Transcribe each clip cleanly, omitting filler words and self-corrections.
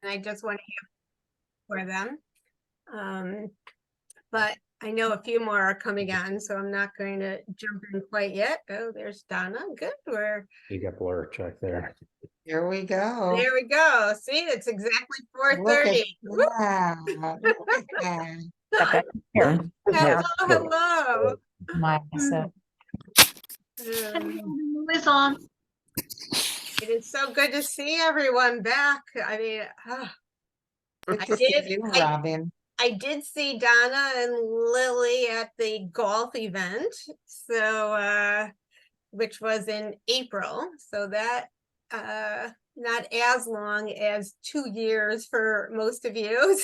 and I just want to hear for them. But I know a few more are coming on, so I'm not going to jump in quite yet. Oh, there's Donna. Good. You got blur check there. Here we go. There we go. See, it's exactly Look at 4:30. that. Look at that. Here. Hello, hello. It's on. It is so good to see everyone back. I mean, Good to see you, Robin. I did see Donna and Lily at the golf event, so which was in April. So that not as long as 2 years for most of you.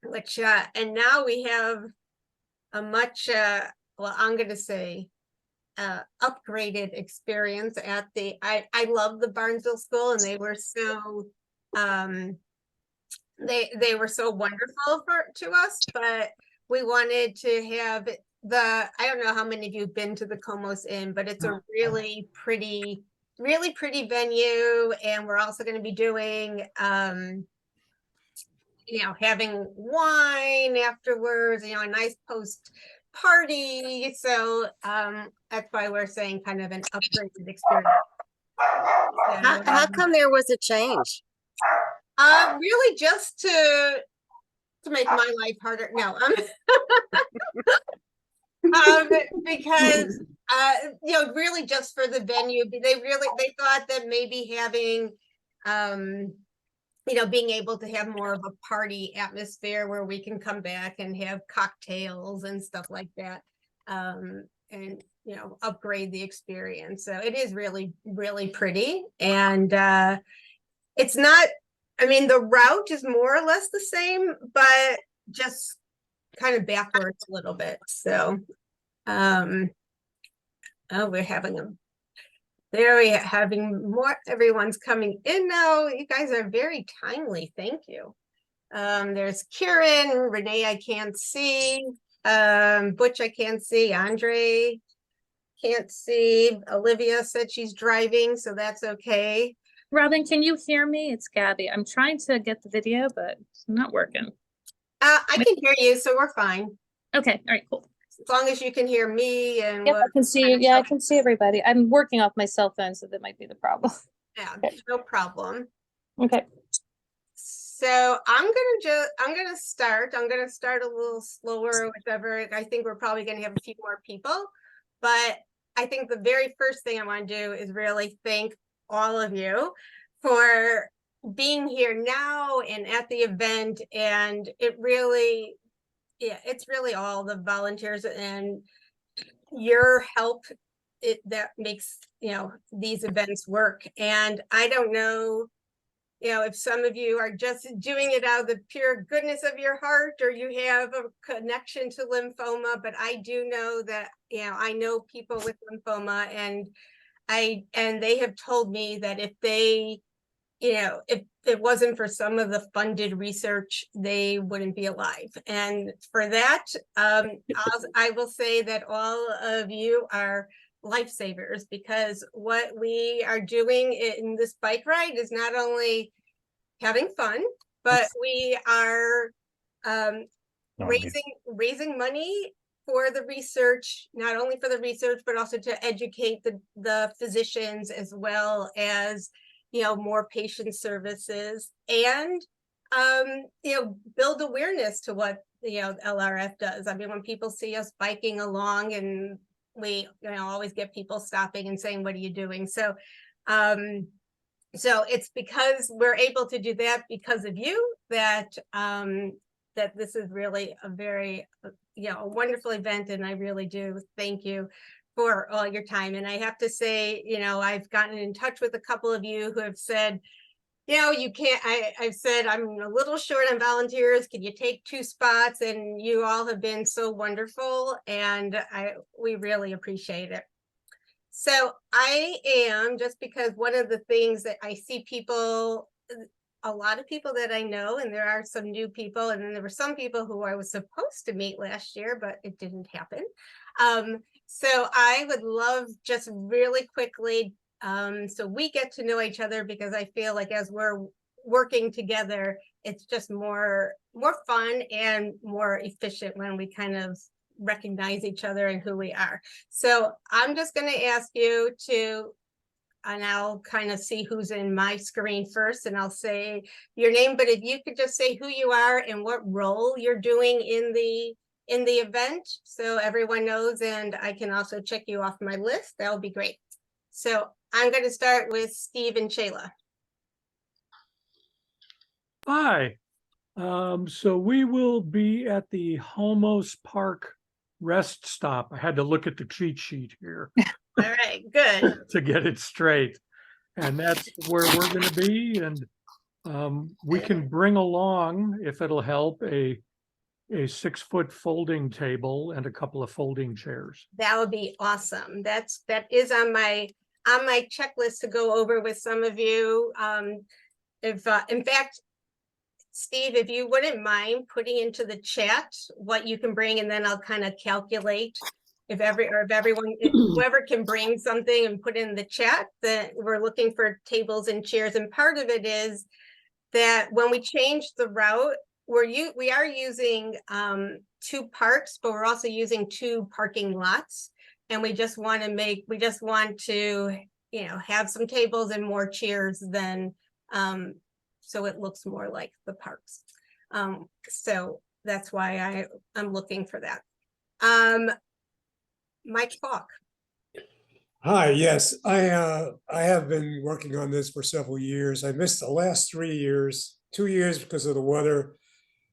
Which and now we have a much well, I'm going to say upgraded experience at the I love the Barnesville School, and they were so they were so wonderful to us, but we wanted to have I don't know how many of you have been to the Comos Inn, but it's a really pretty venue, and we're also going to be doing having wine afterwards, a nice post party. So that's why we're saying kind of an upgraded experience. How come there was a change? Really just to make my life harder. No, because really just for the venue. They thought that maybe having being able to have more of a party atmosphere where we can come back and have cocktails and stuff like that, and upgrade the experience. So it is really, really pretty, and it's not. I mean, the route is more or less the same, but just kind of backwards a little bit. So, oh, we're having more. Everyone's coming in now. You guys are very timely. Thank you. There's Kieran, Renee, I can't see. Butch, I can't see. Andre, can't see. Olivia said she's driving, so that's okay. Robin, can you hear me? It's Gabby. I'm trying to get the video, but it's not working. I can hear you, so we're fine. Okay, all right, cool. As long as you can hear me and I can see you. Yeah, I can see everybody. I'm working off my cell phone, so that might be the problem. Yeah, no problem. Okay. So I'm gonna start a little slower, whichever. I think we're probably gonna have a few more people, but I think the very first thing I want to do is really thank all of you for being here now and at the event. And it's really all the volunteers and your help that makes these events work. And I don't know if some of you are just doing it out of the pure goodness of your heart, or you have a connection to lymphoma, but I do know that I know people with lymphoma, and they have told me that if they, if it wasn't for some of the funded research, they wouldn't be alive. And for that, I will say that all of you are lifesavers, because what we are doing in this bike ride is not only having fun, but we are raising money for the research, not only for the research, but also to educate the physicians, as well as more patient services, and build awareness to what LRF does. I mean, when people see us biking along, and we always get people stopping and saying, what are you doing? So so it's because we're able to do that because of you that that this is really a very a wonderful event, and I really do thank you for all your time. And I have to say, I've gotten in touch with a couple of you who have said, you can't, I've said, I'm a little short on volunteers. Can you take 2 spots? And you all have been so wonderful, and we really appreciate it. So I am, just because one of the things that I see people, a lot of people that I know, and there are some new people, and then there were some people who I was supposed to meet last year, but it didn't happen. So I would love just really quickly so we get to know each other, because I feel like as we're working together, it's just more fun and more efficient when we kind of recognize each other and who we are. So I'm just going to ask you to, and I'll kind of see who's in my screen first, and I'll say your name, but if you could just say who you are and what role you're doing in the event, so everyone knows, and I can also check you off my list, that would be great. So I'm going to start with Steve and Shayla. Hi. So we will be at the Homos Park rest stop. I had to look at the cheat sheet here All right, good. to get it straight. And that's where we're going to be. And we can bring along, if it'll help, a 6-foot folding table and a couple of folding chairs. That would be awesome. That is on my checklist to go over with some of you. If in fact, Steve, if you wouldn't mind putting into the chat what you can bring, and then I'll kind of calculate if everyone, whoever can bring something and put in the chat, that we're looking for tables and chairs. And part of it is that when we change the route, we are using 2 parks, but we're also using 2 parking lots. And we just want to, you know, have some tables and more chairs than, so it looks more like the parks. So that's why I'm looking for that. Mike Falk. Hi, yes, I have been working on this for several years. I missed the last 3 years, 2 years because of the weather.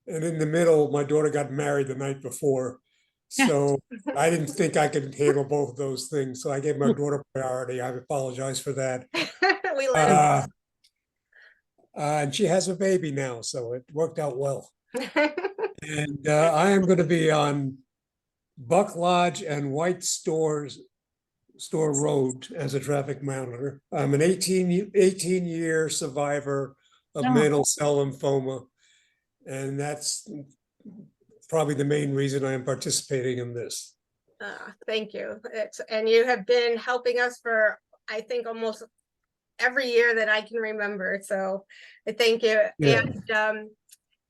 And in the middle, my daughter got married the night before. So I didn't think I could handle both of those things. So I gave my daughter priority. I apologize for that. We love And she has a baby now, so it worked out well. it. And I am going to be on Buck Lodge and White Store Road as a traffic monitor. I'm an 18-year survivor of Oh. mantle cell lymphoma. And that's probably the main reason I am participating in this. Thank you. And you have been helping us for, I think, almost every year that I can remember. So thank you. Yeah.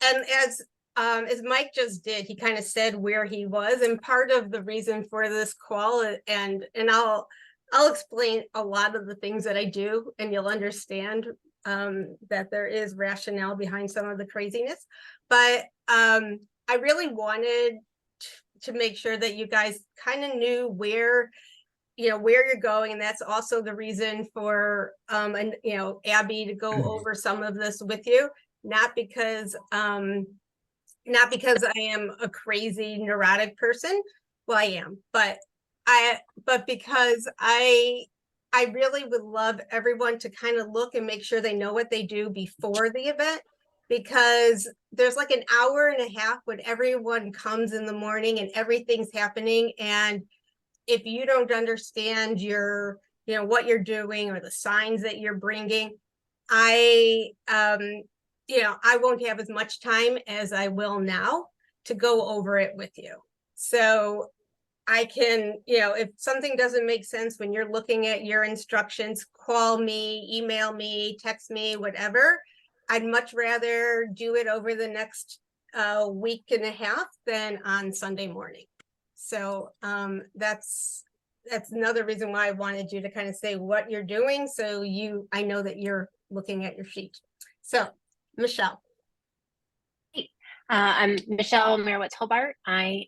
And as Mike just did, he kind of said where he was, and part of the reason for this call, and I'll explain a lot of the things that I do, and you'll understand that there is rationale behind some of the craziness. But I really wanted to make sure that you guys kind of knew where you're going, and that's also the reason for Abby to go over some of this with you, not because I am a crazy neurotic person. Well, I am, but because I really would love everyone to kind of look and make sure they know what they do before the event, because there's like an hour and a half when everyone comes in the morning and everything's happening. And if you don't understand what you're doing or the signs that you're bringing, I won't have as much time as I will now to go over it with you. So I can, if something doesn't make sense when you're looking at your instructions, call me, email me, text me, whatever. I'd much rather do it over the next week and a half than on Sunday morning. So that's another reason why I wanted you to kind of say what you're doing, so I know that you're looking at your sheet. So Michelle. I'm Michelle Merowitz-Hobart. I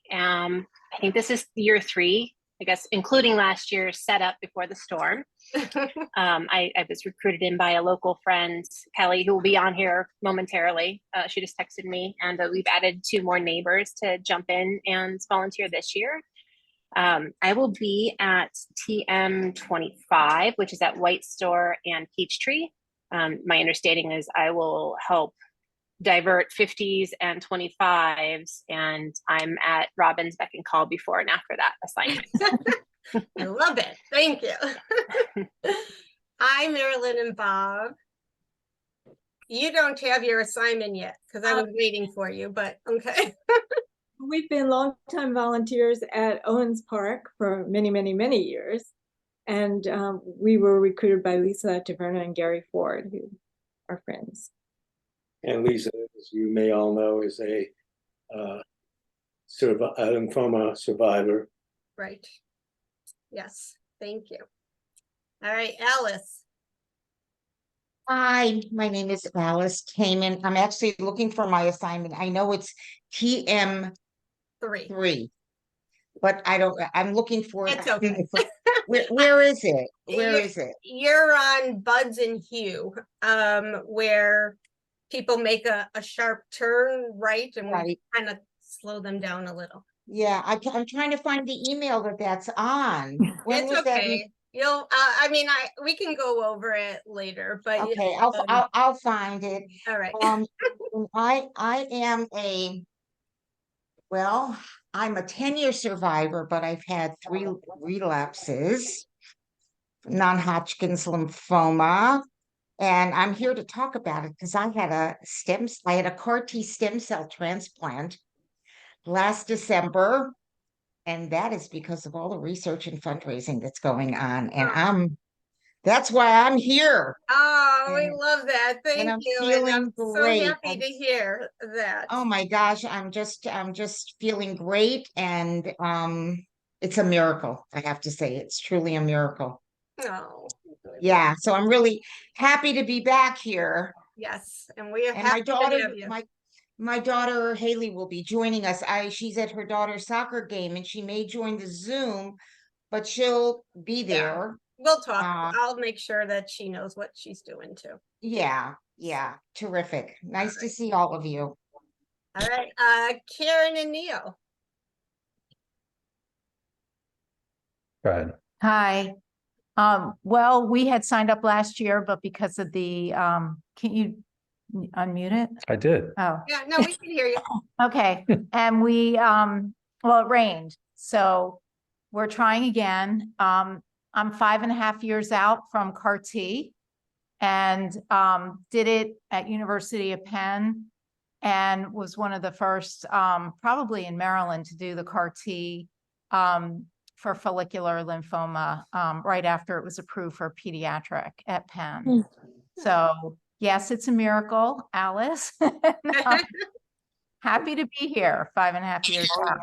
think this is year 3, I guess, including last year's setup before the storm. I was recruited in by a local friend, Kelly, who will be on here momentarily. She just texted me, and we've added 2 more neighbors to jump in and volunteer this year. I will be at TM25, which is at White Store and Peachtree. My understanding is I will help divert 50s and 25s, and I'm at Robin's beck and call before and after that assignment. I love it. Thank you. Hi, Marilyn and Bob. You don't have your assignment yet because I was waiting for you, but okay. We've been longtime volunteers at Owens Park for many, many, many years. And we were recruited by Lisa Taverna and Gary Ford, who are friends. And Lisa, as you may all know, is a lymphoma survivor. Right. Yes, thank you. All right, Alice. Hi, my name is Alice Kamen. I'm actually looking for my assignment. I know it's TM3, 3. but I'm looking for it. It's okay. Where is it? Where You're- is it? You're on Buds and Hugh, where people make a sharp turn right and we Right. kind of slow them down a little. Yeah, I'm trying to find the email that's on. When It's was that? okay. You'll, we can go over it later, but yeah, Okay, I'll find it. all right. I am well, I'm a 10-year survivor, but I've had 3 relapses, non-Hodgkin's lymphoma, and I'm here to talk about it because I had a CAR T stem cell transplant last December, and that is because of all the research and fundraising that's going on, and that's why I'm here. Oh, we And- love that. Thank I'm you. And feeling I'm so great. happy to hear that. Oh my gosh, I'm just feeling great, and it's a miracle. I have to say, it's truly a miracle. Oh, Yeah, so I'm really happy to be back here. yes, and we are And my happy to daughter, have you. my daughter Haley will be joining us. She's at her daughter's soccer game, and she may join the Zoom, but she'll be Yeah. there. We'll talk. Uh, I'll make sure that she knows what she's doing too. Yeah, terrific. Nice to right. see all of you. All right, Karen and Neil. Go ahead. Hi. Well, we had signed up last year, but because of the, can you unmute it? I did. Oh, Yeah, no, we can hear you. okay. And we, well, it rained, so we're trying again. I'm 5.5 years out from CAR T and did it at University of Penn and was one of the first, probably in Maryland, to do the CAR T for follicular lymphoma right after it was approved for pediatric at Penn. So yes, it's a miracle, Alice. Happy to be here, 5.5 years out.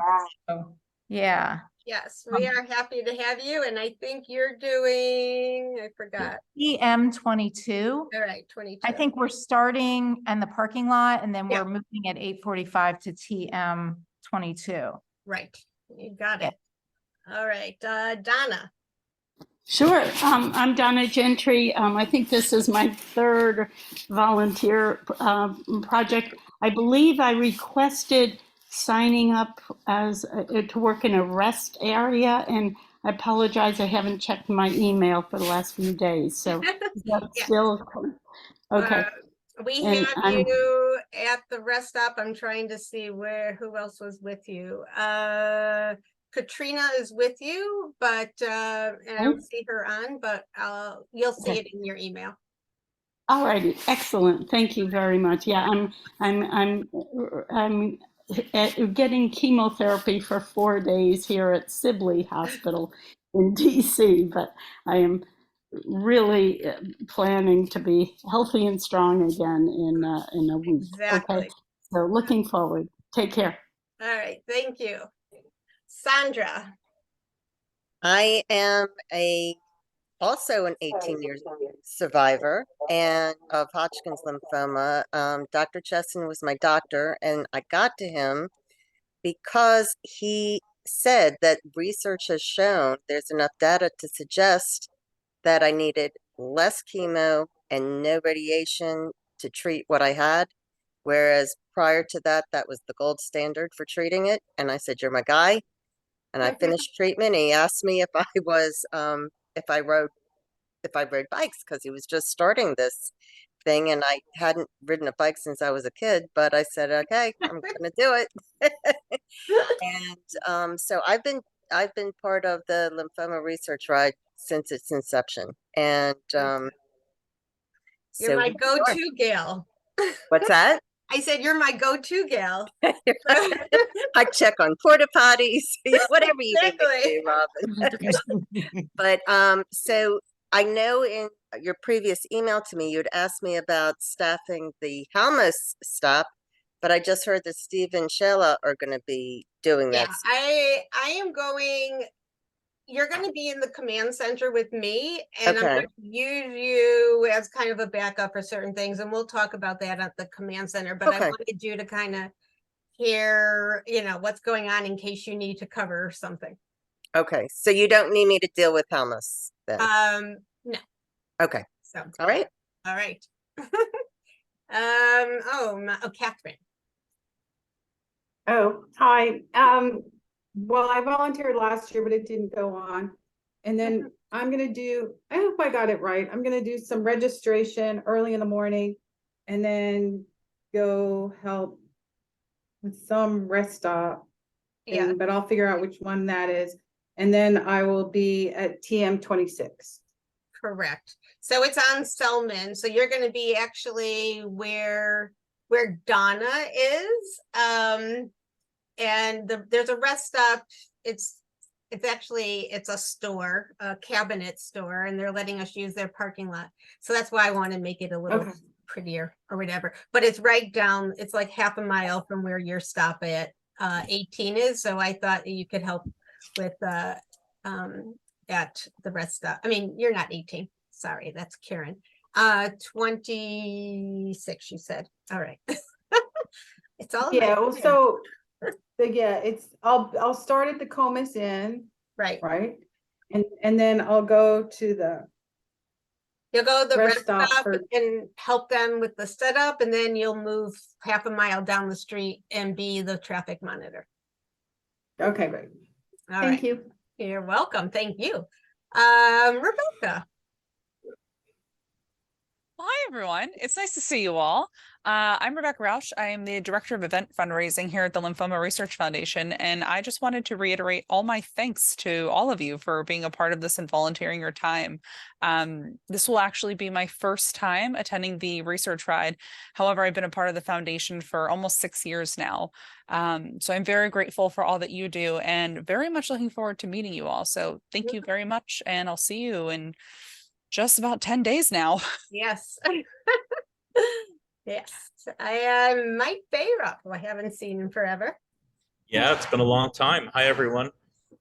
So, yeah. Yes, we are happy to have you. And I think you're doing, I forgot. EM22. All right, 22. I think we're starting in the parking lot and then Yeah. we're moving at 8:45 to TM22. Right, you got Yeah. it. All right, Donna. Sure. I'm Donna Gentry. I think this is my 3rd volunteer project. I believe I requested signing up as to work in a rest area, and I apologize, I haven't checked my email for the last few days. So is that Yeah. still okay? We And have you at the rest stop. I'm trying to see who else was with you. Katrina is with you, but and I don't see her on, but you'll see Okay. it in your email. All righty, excellent. Thank you very much. Yeah, I'm getting chemotherapy for 4 days here at Sibley Hospital in DC, but I am really planning to be healthy and strong again in a week. Exactly. Okay, so looking forward. Take care. All right, thank you. Sandra. I am also an 18-year survivor and of Hodgkin's lymphoma. Dr. Chesson was my doctor, and I got to him because he said that research has shown there's enough data to suggest that I needed less chemo and no radiation to treat what I had. Whereas prior to that, that was the gold standard for treating it. And I said, "You're my guy." And I finished treatment. He asked me if I was, if I rode bikes, because he was just starting this thing, and I hadn't ridden a bike since I was a kid. But I said, "Okay, I'm gonna do it." And so I've been part of the lymphoma research ride since its inception. And You're so my here we are. go-to gal. What's that? I said, you're my go-to gal. I check on porta potties, whatever you need me to Exactly. do, Robin. But so I know in your previous email to me, you'd asked me about staffing the Halmos stop, but I just heard that Steve and Sheila are going to be doing Yeah, that. I am going, you're going to be in the command center with me, and I'm Okay. going to use you as kind of a backup for certain things, and we'll talk about that at the command center, but I Okay. wanted you to kind of hear, you know, what's going on in case you need to cover something. Okay, so you don't need me to deal with Halmos then. No. Okay. So, All right. all right. Catherine. Oh, hi. Well, I volunteered last year, but it didn't go on. And then I'm gonna do, I hope I got it right. I'm gonna do some registration early in the morning and then go help with some rest stop Yeah, thing, but I'll figure out which one that is. And then I will be at TM 26. correct. So it's on Selman. So you're going to be actually where Donna is. And there's a rest stop. It's a store, a cabinet store, and they're letting us use their parking lot. So that's why I want to make it a little Okay. prettier or whatever. But it's right down, it's like half a mile from where your stop at 18 is. So I thought you could help with at the rest stop. I mean, you're not 18. Sorry, that's Karen. 26, you said. All right. It's all Yeah, nice. well, so it's I'll start at the Comus Inn, Right. right? And then I'll go to the You'll go to the rest rest stop stop for- and help them with the setup, and then you'll move half a mile down the street and be the traffic monitor. Okay, great. All Thank right. you. You're welcome. Thank you. Rebecca. Hi, everyone. It's nice to see you all. I'm Rebecca Rausch. I am the Director of Event Fundraising here at the Lymphoma Research Foundation, and I just wanted to reiterate all my thanks to all of you for being a part of this and volunteering your time. This will actually be my first time attending the research ride. However, I've been a part of the foundation for almost 6 years now. So I'm very grateful for all that you do and very much looking forward to meeting you all. So thank you very much, and I'll see you in just about 10 days now. Yes. Yes. I am Mike Bayrup, who I haven't seen in forever. Yeah, it's been a long time. Hi, everyone.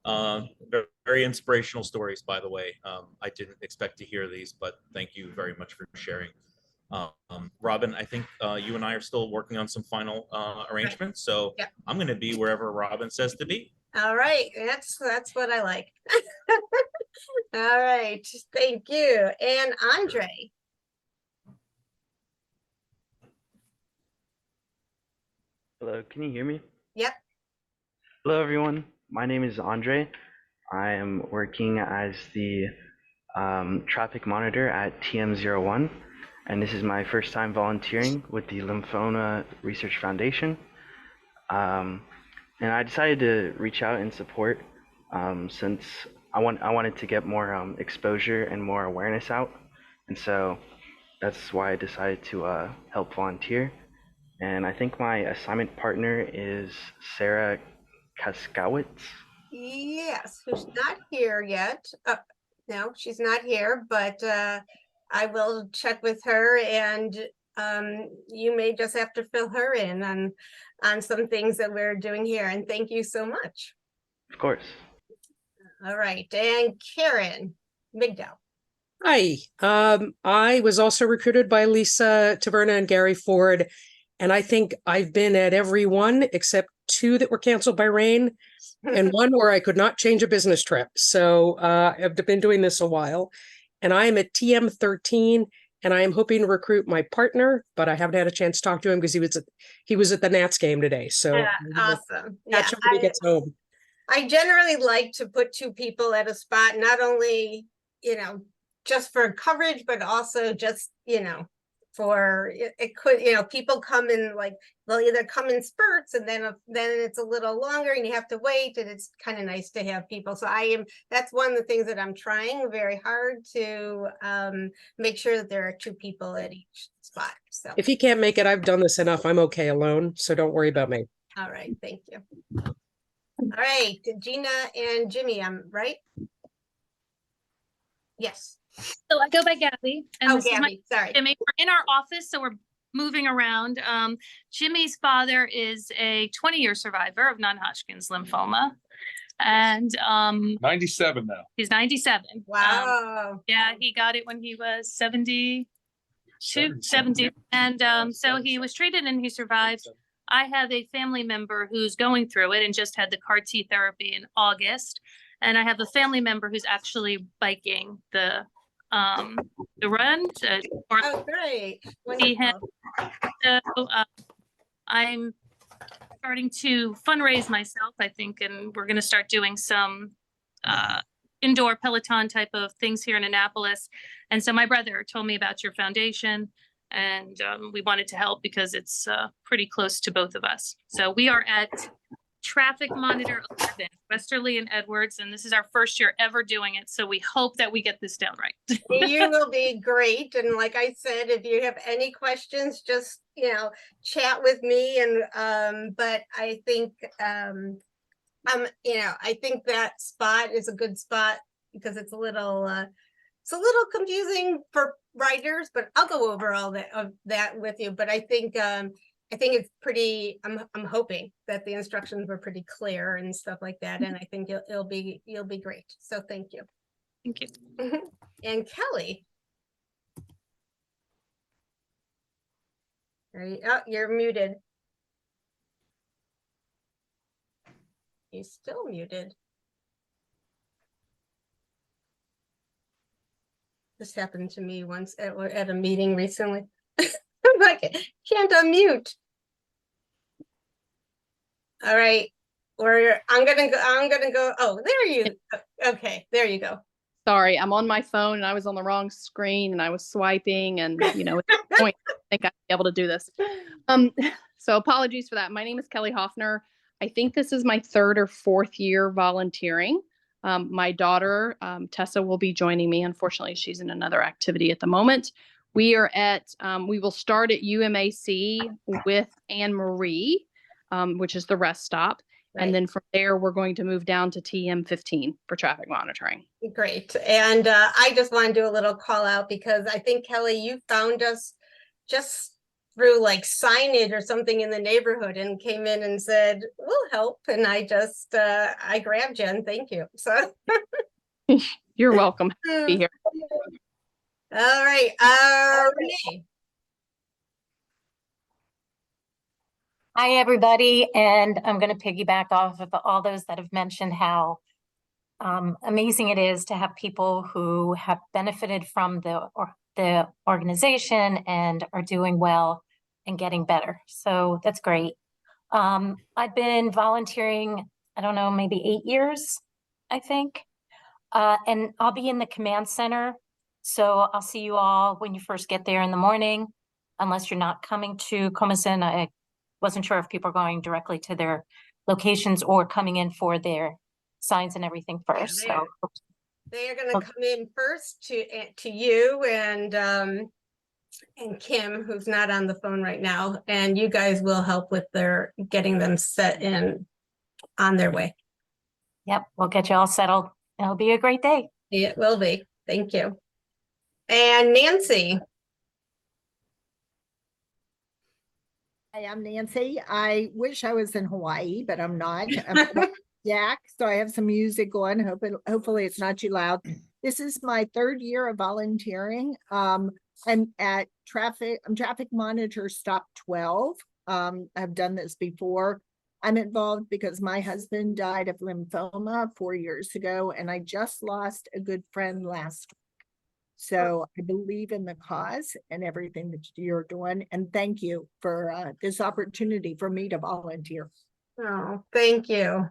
Very inspirational stories, by the way. I didn't expect to hear these, but thank you very much for sharing. Robin, I think you and I are still working on some final arrangements, so Yeah. I'm going to be wherever Robin says to be. All right. That's what I like. All right. Thank you. And Andre. Hello, can you hear me? Yep. Hello, everyone. My name is Andre. I am working as the traffic monitor at TM01, and this is my first time volunteering with the Lymphoma Research Foundation. And I decided to reach out and support since I wanted to get more exposure and more awareness out, and so that's why I decided to help volunteer. And I think my assignment partner is Sarah Kaskowitz. Yes, who's not here yet. No, she's not here, but I will check with her, and you may just have to fill her in on some things that we're doing here. And thank you so much. Of course. All right, and Karen Migdal. Hi, I was also recruited by Lisa Taverna and Gary Ford, and I think I've been at every one except 2 that were canceled by rain and 1 where I could not change a business trip. So I've been doing this a while, and I am at TM 13, and I am hoping to recruit my partner, but I haven't had a chance to talk to him because he was at the Nats game today. So Awesome. catch him when he gets home. I generally like to put 2 people at a spot, not only, just for coverage, but also just, for it could, people come in they'll either come in spurts, and then it's a little longer and you have to wait, and it's kind of nice to have people. So that's one of the things that I'm trying very hard to make sure that there are 2 people at each spot. So, If he can't make it, I've done this enough. I'm okay alone, so don't worry about me. all right, thank you. All right, Gina and Jimmy, I'm right? Yes. So I go by Gabby, and Oh, this is my Gabby, sorry. Jimmy. We're in our office, so we're moving around. Jimmy's father is a 20-year survivor of non-Hodgkin's lymphoma, and 97 now. he's 97. Wow. Yeah, he got it when he was 70, and so he was treated and he survived. I have a family member who's going through it and just had the CAR T therapy in August, and I have a family member who's actually biking the run. Oh, great. Wonderful. So I'm starting to fundraise myself, I think, and we're going to start doing some indoor Peloton type of things here in Annapolis. And so my brother told me about your foundation, and we wanted to help because it's pretty close to both of us. So we are at Traffic Monitor 11, Westerly and Edwards, and this is our first year ever doing it. So we hope that we get this down right. You will be great. And like I said, if you have any questions, just, chat with me. And, but I think, I think that spot is a good spot because it's a little confusing for writers, but I'll go over all that with you. But I think it's pretty, I'm hoping that the instructions were pretty clear and stuff like that. And I think you'll be great. So thank you. Thank you. And Kelly. Oh, you're muted. You're still muted. This happened to me once at a meeting recently. I'm like, can't unmute. All right. I'm gonna go. Oh, there you. Okay, there you go. Sorry, I'm on my phone and I was on the wrong screen and I was swiping and at the point I think I'd be able to do this. So apologies for that. My name is Kelly Hoffner. I think this is my 3rd or 4th year volunteering. My daughter, Tessa, will be joining me. Unfortunately, she's in another activity at the moment. We will start at UMAC with Anne Marie, which is the rest stop. Right. And then from there, we're going to move down to TM15 for traffic monitoring. Great. And I just want to do a little call out because I think, Kelly, you found us just through like signage or something in the neighborhood and came in and said, we'll help. And I just, I grabbed you and thank you. So You're welcome. Happy to be here. All right. Renee. Hi, everybody. And I'm going to piggyback off of all those that have mentioned how amazing it is to have people who have benefited from the organization and are doing well and getting better. So that's great. I've been volunteering, I don't know, maybe 8 years, I think. And I'll be in the command center. So I'll see you all when you first get there in the morning, unless you're not coming to Comiston. I wasn't sure if people are going directly to their locations or coming in for their signs and everything first. Yeah, they are going to come in first to you and Kim, who's not on the phone right now, and you guys will help with their getting them set in on their way. Yep, we'll get you all settled. It'll be a great day. It will be. Thank you. And Nancy. Hi, I'm Nancy. I wish I was in Hawaii, but I'm not. I'm from Jack, so I have some music going. Hopefully it's not too loud. This is my 3rd year of volunteering. I'm at traffic monitor stop 12. I've done this before. I'm involved because my husband died of lymphoma 4 years ago, and I just lost a good friend last week. So I believe in the cause and everything that you're doing. And thank you for this opportunity for me to volunteer. Oh, thank you.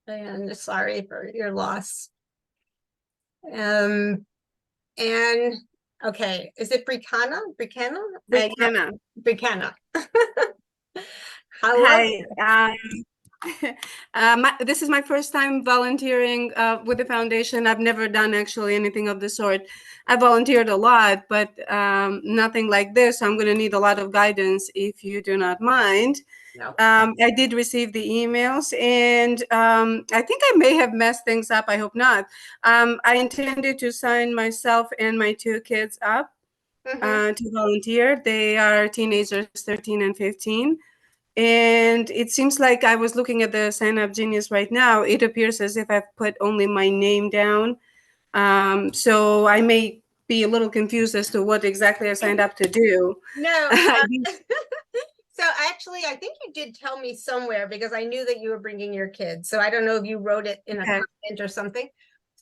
And sorry for your loss. And okay, is it Bricana? Bricana. Bricana. Hi, This is my first time volunteering with the foundation. I've never done actually anything of the sort. I volunteered a lot, but nothing like this. I'm going to need a lot of guidance if you do not mind. No. I did receive the emails, and I think I may have messed things up. I hope not. I intended to sign myself and my two kids up to volunteer. They are teenagers, 13 and 15. And it seems like I was looking at the Sign Up Genius right now. It appears as if I've put only my name down. So I may be a little confused as to what exactly I signed up to do. No. So actually, I think you did tell me somewhere because I knew that you were bringing your kids. So I don't know if you wrote it in a Okay. comment or something.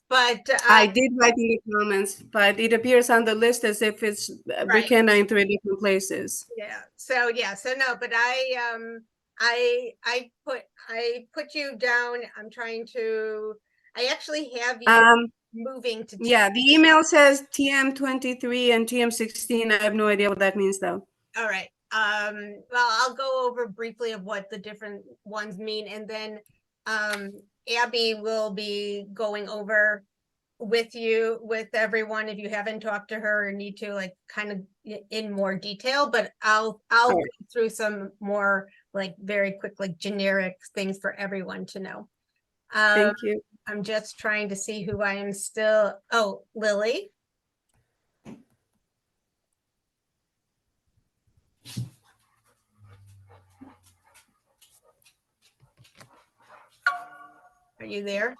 But I did write in the comments, but it appears on the list as if it's Right. McKenna in 3 different places. Yeah. So no, but I put you down. I actually have you moving to Yeah, the email says TM23 and TM16. I have no idea what that means though. All right. Well, I'll go over briefly of what the different ones mean, and then Abby will be going over with everyone if you haven't talked to her or need to, like, kind of in more detail, but I'll go through some more like very quick, like generic things for everyone to know. Thank you. I'm just trying to see who I am still. Oh, Lily. Are you there?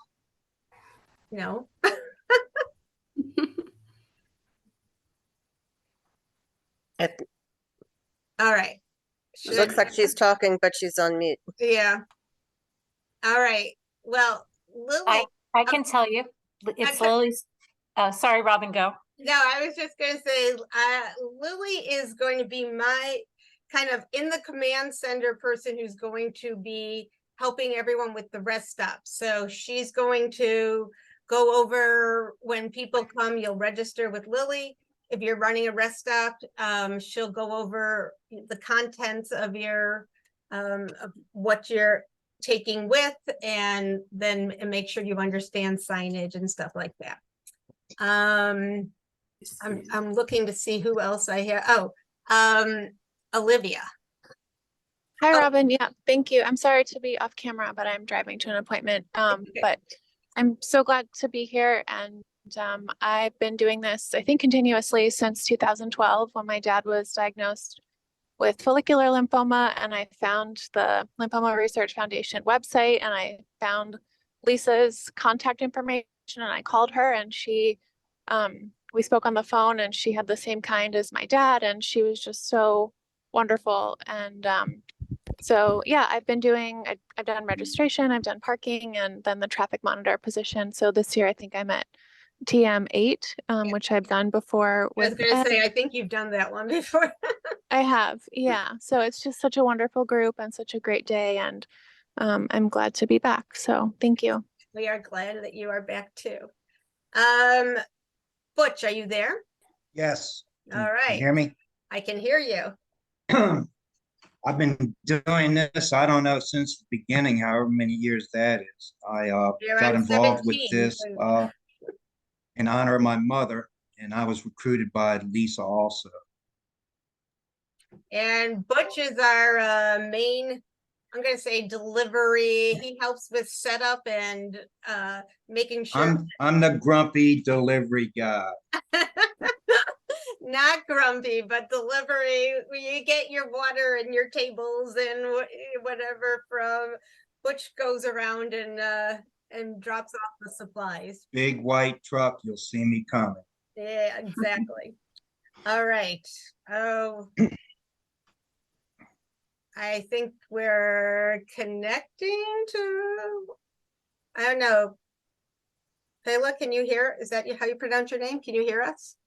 No. All right. It looks like she's talking, but she's on mute. Yeah. All right. Well, Lily. I can tell you, it's Lily's. Sorry, Robin, go. No, I was just going to say, Lily is going to be my kind of in the command center person who's going to be helping everyone with the rest stops. So she's going to go over when people come, you'll register with Lily. If you're running a rest stop, she'll go over the contents of your of what you're taking with, and then make sure you understand signage and stuff like that. I'm looking to see who else I have. Olivia. Hi, Robin. Yeah, thank you. I'm sorry to be off camera, but I'm driving to an appointment. But I'm so glad to be here. And I've been doing this, I think, continuously since 2012 when my dad was diagnosed with follicular lymphoma. And I found the Lymphoma Research Foundation website, and I found Lisa's contact information, and I called her, and we spoke on the phone, and she had the same kind as my dad, and she was just so wonderful. And so yeah, I've done registration, I've done parking, and then the traffic monitor position. So this year I think I'm at TM8, which I've done before. I was going to say, I think you've done that one before. I have, yeah. So it's just such a wonderful group and such a great day, and I'm glad to be back. So thank you. We are glad that you are back too. Butch, are you there? Yes. All right. Can you hear me? I can hear you. I've been doing this, I don't know, since the beginning, however many years that is. I got involved with this in honor of my mother, and I was recruited by Lisa also. And Butch is our main, I'm going to say, delivery. He helps with setup and making sure. I'm the grumpy delivery guy. Not grumpy, but delivery. You get your water and your tables and whatever from Butch goes around and drops off the supplies. Big white truck, you'll see me coming. Yeah, exactly. All right. Oh, I think we're connecting to, I don't know. Kayla, can you hear? Is that how you pronounce your name? Can you hear us?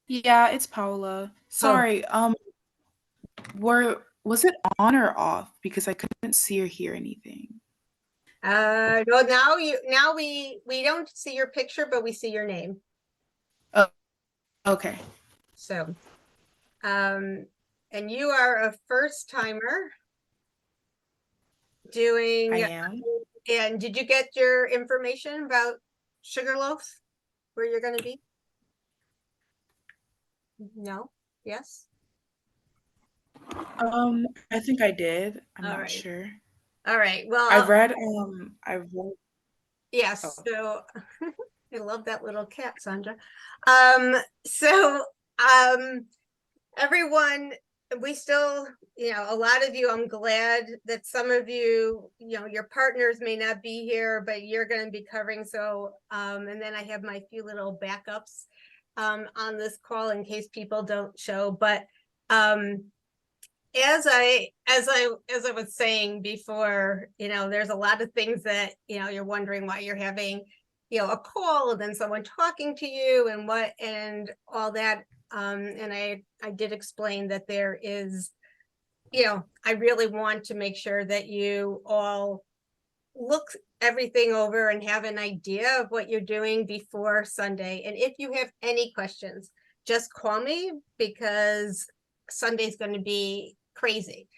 Yeah, it's Paula. Sorry, was it on or off? Because I couldn't see or hear anything. No, now we don't see your picture, but we see your name. Oh, okay. So, and you are a first timer. doing. I am. And did you get your information about Sugarloaf, where you're going to be? No? Yes? I think I did. I'm All not right. sure. All right. Well, I've read, I've read. yes. Oh. So I love that little cat, Sandra. So everyone, we still, a lot of you, I'm glad that some of you, your partners may not be here, but you're going to be covering. So, and then I have my few little backups on this call in case people don't show. But as I was saying before, there's a lot of things that, you're wondering why you're having, a call and then someone talking to you and all that. And I did explain that there is, I really want to make sure that you all look everything over and have an idea of what you're doing before Sunday. And if you have any questions, just call me because Sunday's going to be crazy.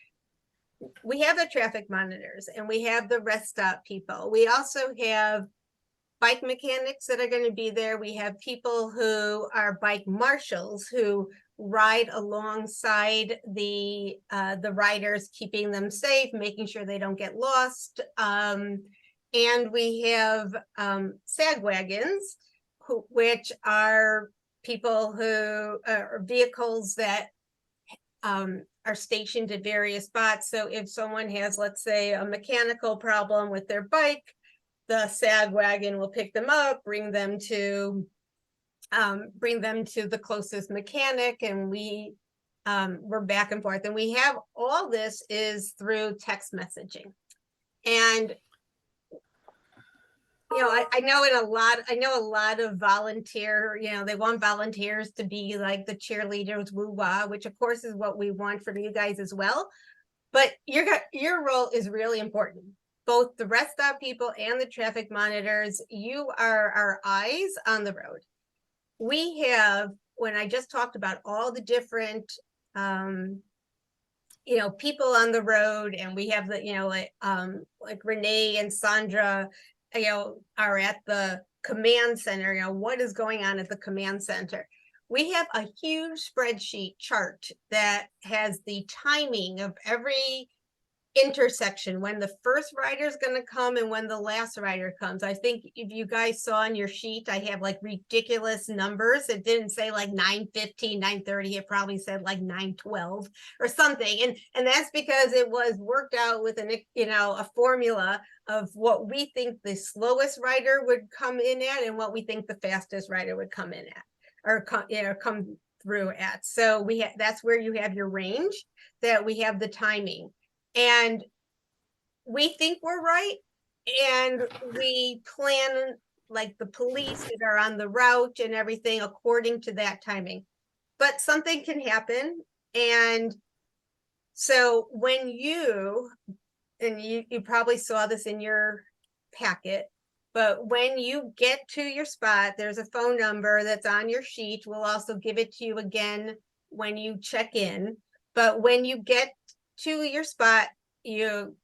We have the traffic monitors and we have the rest stop people. We also have bike mechanics that are going to be there. We have people who are bike marshals who ride alongside the riders, keeping them safe, making sure they don't get lost. And we have sag wagons, which are people who are vehicles that are stationed at various spots. So if someone has, let's say, a mechanical problem with their bike, the sag wagon will pick them up, bring them to the closest mechanic, and we're back and forth. And we have all this is through text messaging. And I know a lot of volunteer, they want volunteers to be like the cheerleaders, woo-wah, which of course is what we want from you guys as well. But your role is really important. Both the rest stop people and the traffic monitors, you are our eyes on the road. We have, when I just talked about all the different, people on the road, and we have the, like Renee and Sandra, are at the command center, what is going on at the command center. We have a huge spreadsheet chart that has the timing of every intersection, when the first rider is going to come and when the last rider comes. I think if you guys saw on your sheet, I have like ridiculous numbers. It didn't say like 9:15, 9:30. It probably said like 9:12 or something. And that's because it was worked out with a formula of what we think the slowest rider would come in at and what we think the fastest rider would come in at or come through at. So that's where you have your range, that we have the timing. And we think we're right, and we plan like the police that are on the route and everything according to that timing. But something can happen. And so when you probably saw this in your packet, but when you get to your spot, there's a phone number that's on your sheet. We'll also give it to you again when you check in. But when you get to your spot, you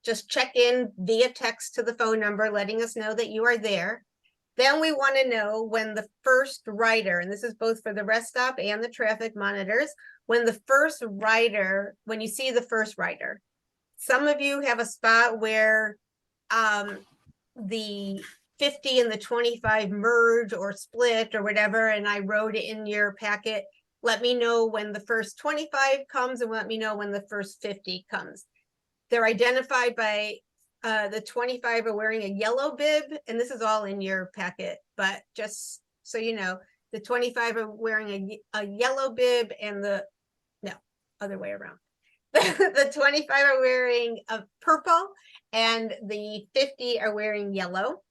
just check in via text to the phone number, letting us know that you are there. Then we want to know when the first rider, and this is both for the rest stop and the traffic monitors, when you see the first rider. Some of you have a spot where the 50 and the 25 merge or split or whatever, and I wrote it in your packet. Let me know when the first 25 comes and let me know when the first 50 comes. They're identified by the 25 are wearing a yellow bib, and this is all in your packet, but just so you know, the 25 are wearing a yellow bib and other way around. The 25 are wearing a purple and the 50 are wearing yellow.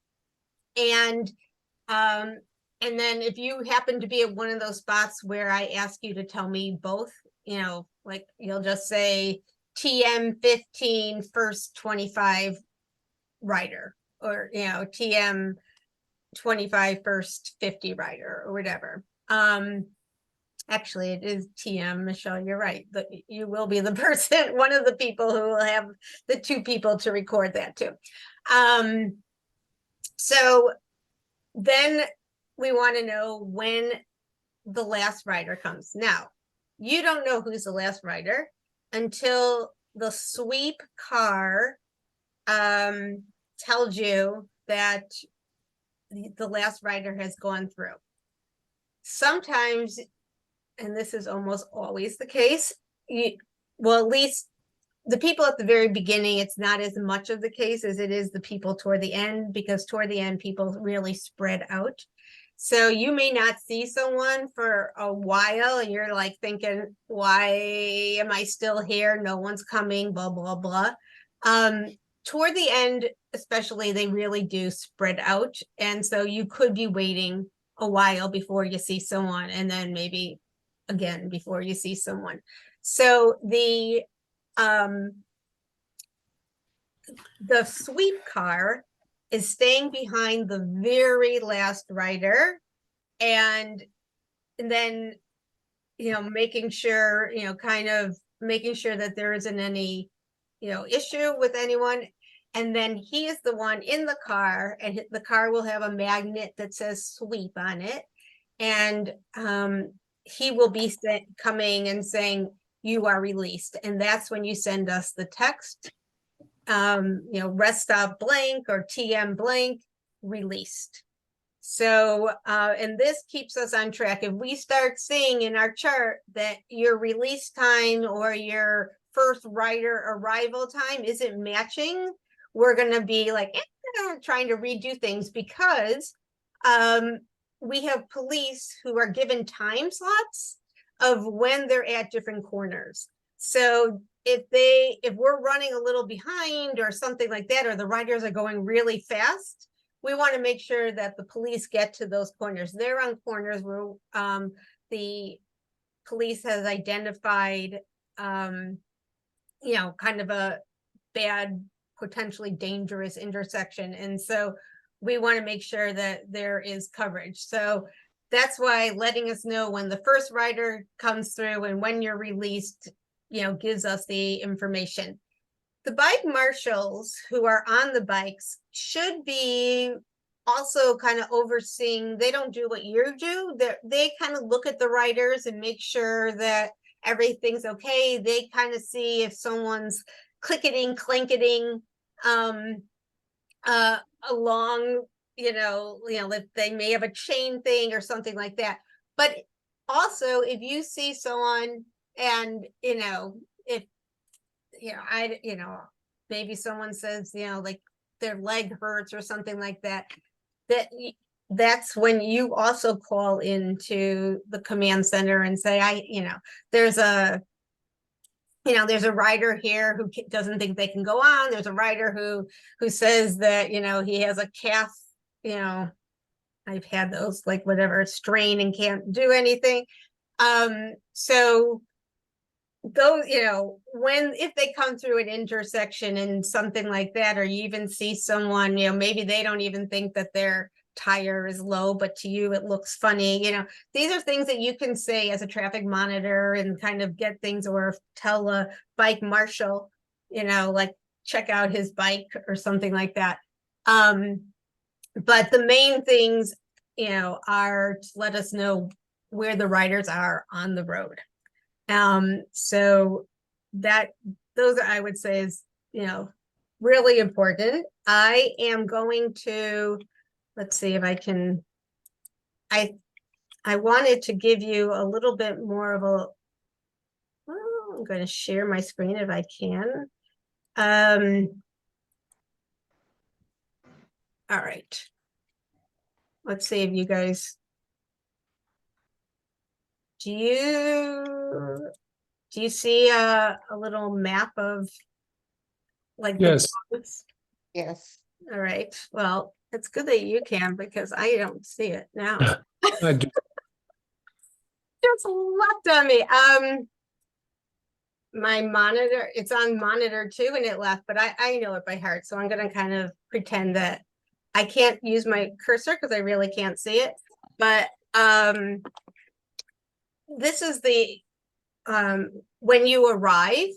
And then if you happen to be at one of those spots where I ask you to tell me both, like you'll just say TM 15 first 25 rider, or TM 25 first 50 rider or whatever. Actually, it is TM, Michelle, you're right. You will be the person, one of the people who will have the 2 people to record that too. So then we want to know when the last rider comes. Now, you don't know who's the last rider until the sweep car tells you that the last rider has gone through. Sometimes, and this is almost always the case, well, at least the people at the very beginning, it's not as much of the case as it is the people toward the end, because toward the end, people really spread out. So you may not see someone for a while and you're like thinking, why am I still here? No one's coming, blah, blah, blah. Toward the end, especially, they really do spread out. And so you could be waiting a while before you see someone, and then maybe again before you see someone. So the sweep car is staying behind the very last rider, and then, making sure, kind of making sure that there isn't any, issue with anyone. And then he is the one in the car, and the car will have a magnet that says sweep on it. And he will be coming and saying, you are released. And that's when you send us the text, rest stop blank or TM blank, released. So, and this keeps us on track. If we start seeing in our chart that your release time or your first rider arrival time isn't matching, we're going to be like, trying to redo things, because we have police who are given time slots of when they're at different corners. So if we're running a little behind or something like that, or the riders are going really fast, we want to make sure that the police get to those corners. They're on corners where the police has identified, kind of a bad, potentially dangerous intersection. And so we want to make sure that there is coverage. So that's why letting us know when the first rider comes through and when you're released, gives us the information. The bike marshals who are on the bikes should be also kind of overseeing. They don't do what you do. They kind of look at the riders and make sure that everything's okay. They kind of see if someone's clicketing, clanketing along, if they may have a chain thing or something like that. But also, if you see someone and, if, maybe someone says, like their leg hurts or something like that, that's when you also call into the command center and say, there's a rider here who doesn't think they can go on. There's a rider who says that, he has a calf, I've had those, like whatever, strain and can't do anything. So those, if they come through an intersection and something like that, or you even see someone, maybe they don't even think that their tire is low, but to you it looks funny. These are things that you can say as a traffic monitor and kind of get things, or tell a bike marshal, like check out his bike or something like that. But the main things, are to let us know where the riders are on the road. So those are, I would say, is, really important. I am going to, let's see if I can, I wanted to give you a little bit more of a, well, I'm going to share my screen if I can. All right. Let's see if you guys, do you see a little map of like Yes. Yes. All right. Well, it's good that you can, because I don't see it now. I do. Just left on me. My monitor, it's on monitor 2 and it left, but I know it by heart. So I'm going to kind of pretend that I can't use my cursor because I really can't see it. But this is the, when you arrive,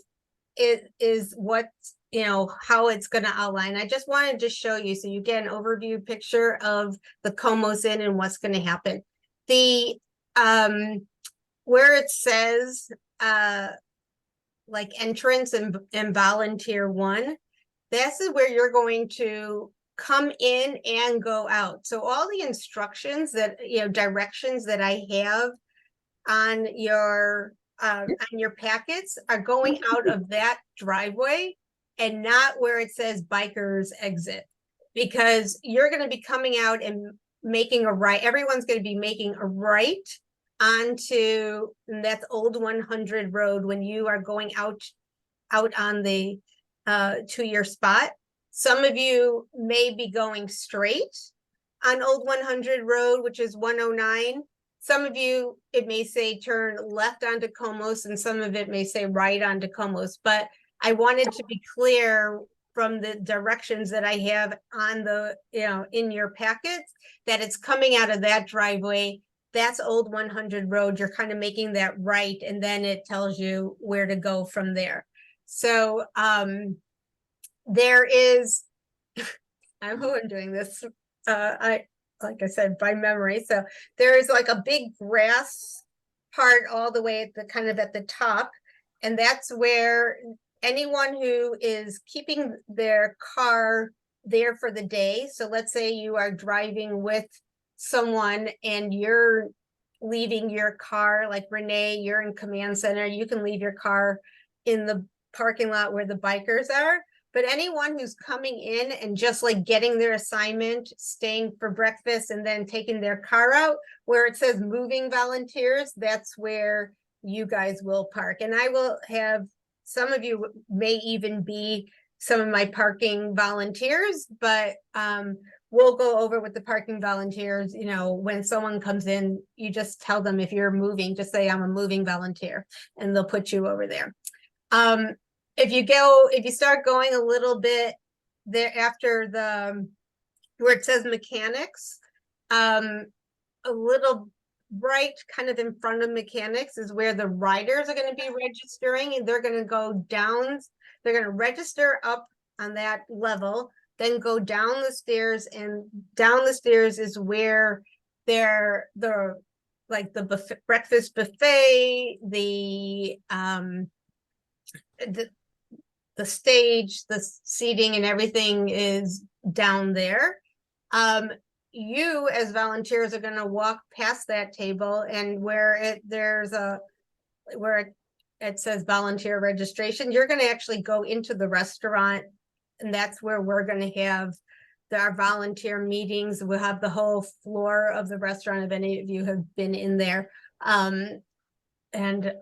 it is what, you know, how it's going to outline. I just wanted to show you so you get an overview picture of the Comos Inn and what's going to happen. The, where it says, like entrance and volunteer 1, this is where you're going to come in and go out. So all the instructions that, you know, directions that I have on your packets are going out of that driveway and not where it says bikers exit, because you're going to be coming out and making a right. Everyone's going to be making a right onto, and that's Old 100 Road when you are going out on the to your spot. Some of you may be going straight on Old 100 Road, which is 109. Some of you, it may say turn left onto Comos, and some of it may say right onto Comos. But I wanted to be clear from the directions that I have on the, you know, in your packets, that it's coming out of that driveway. That's Old 100 Road. You're kind of making that right, and then it tells you where to go from there. So there is, I'm doing this. Like I said, by memory. So there is like a big grass part all the way at the kind of at the top. And that's where anyone who is keeping their car there for the day. So let's say you are driving with someone and you're leaving your car, like Renee, you're in command center, you can leave your car in the parking lot where the bikers are. But anyone who's coming in and just like getting their assignment, staying for breakfast, and then taking their car out, where it says moving volunteers, that's where you guys will park. And I will have, some of you may even be some of my parking volunteers, but we'll go over with the parking volunteers. You know, when someone comes in, you just tell them if you're moving, just say I'm a moving volunteer, and they'll put you over there. If you start going a little bit there after the, where it says mechanics, a little right kind of in front of mechanics is where the riders are going to be registering, and they're going to go down, they're going to register up on that level, then go down the stairs, and down the stairs is where they're like the buffet, breakfast buffet, the stage, the seating and everything is down there. You as volunteers are going to walk past that table, and where it says volunteer registration, you're going to actually go into the restaurant, and that's where we're going to have our volunteer meetings. We'll have the whole floor of the restaurant if any of you have been in there. And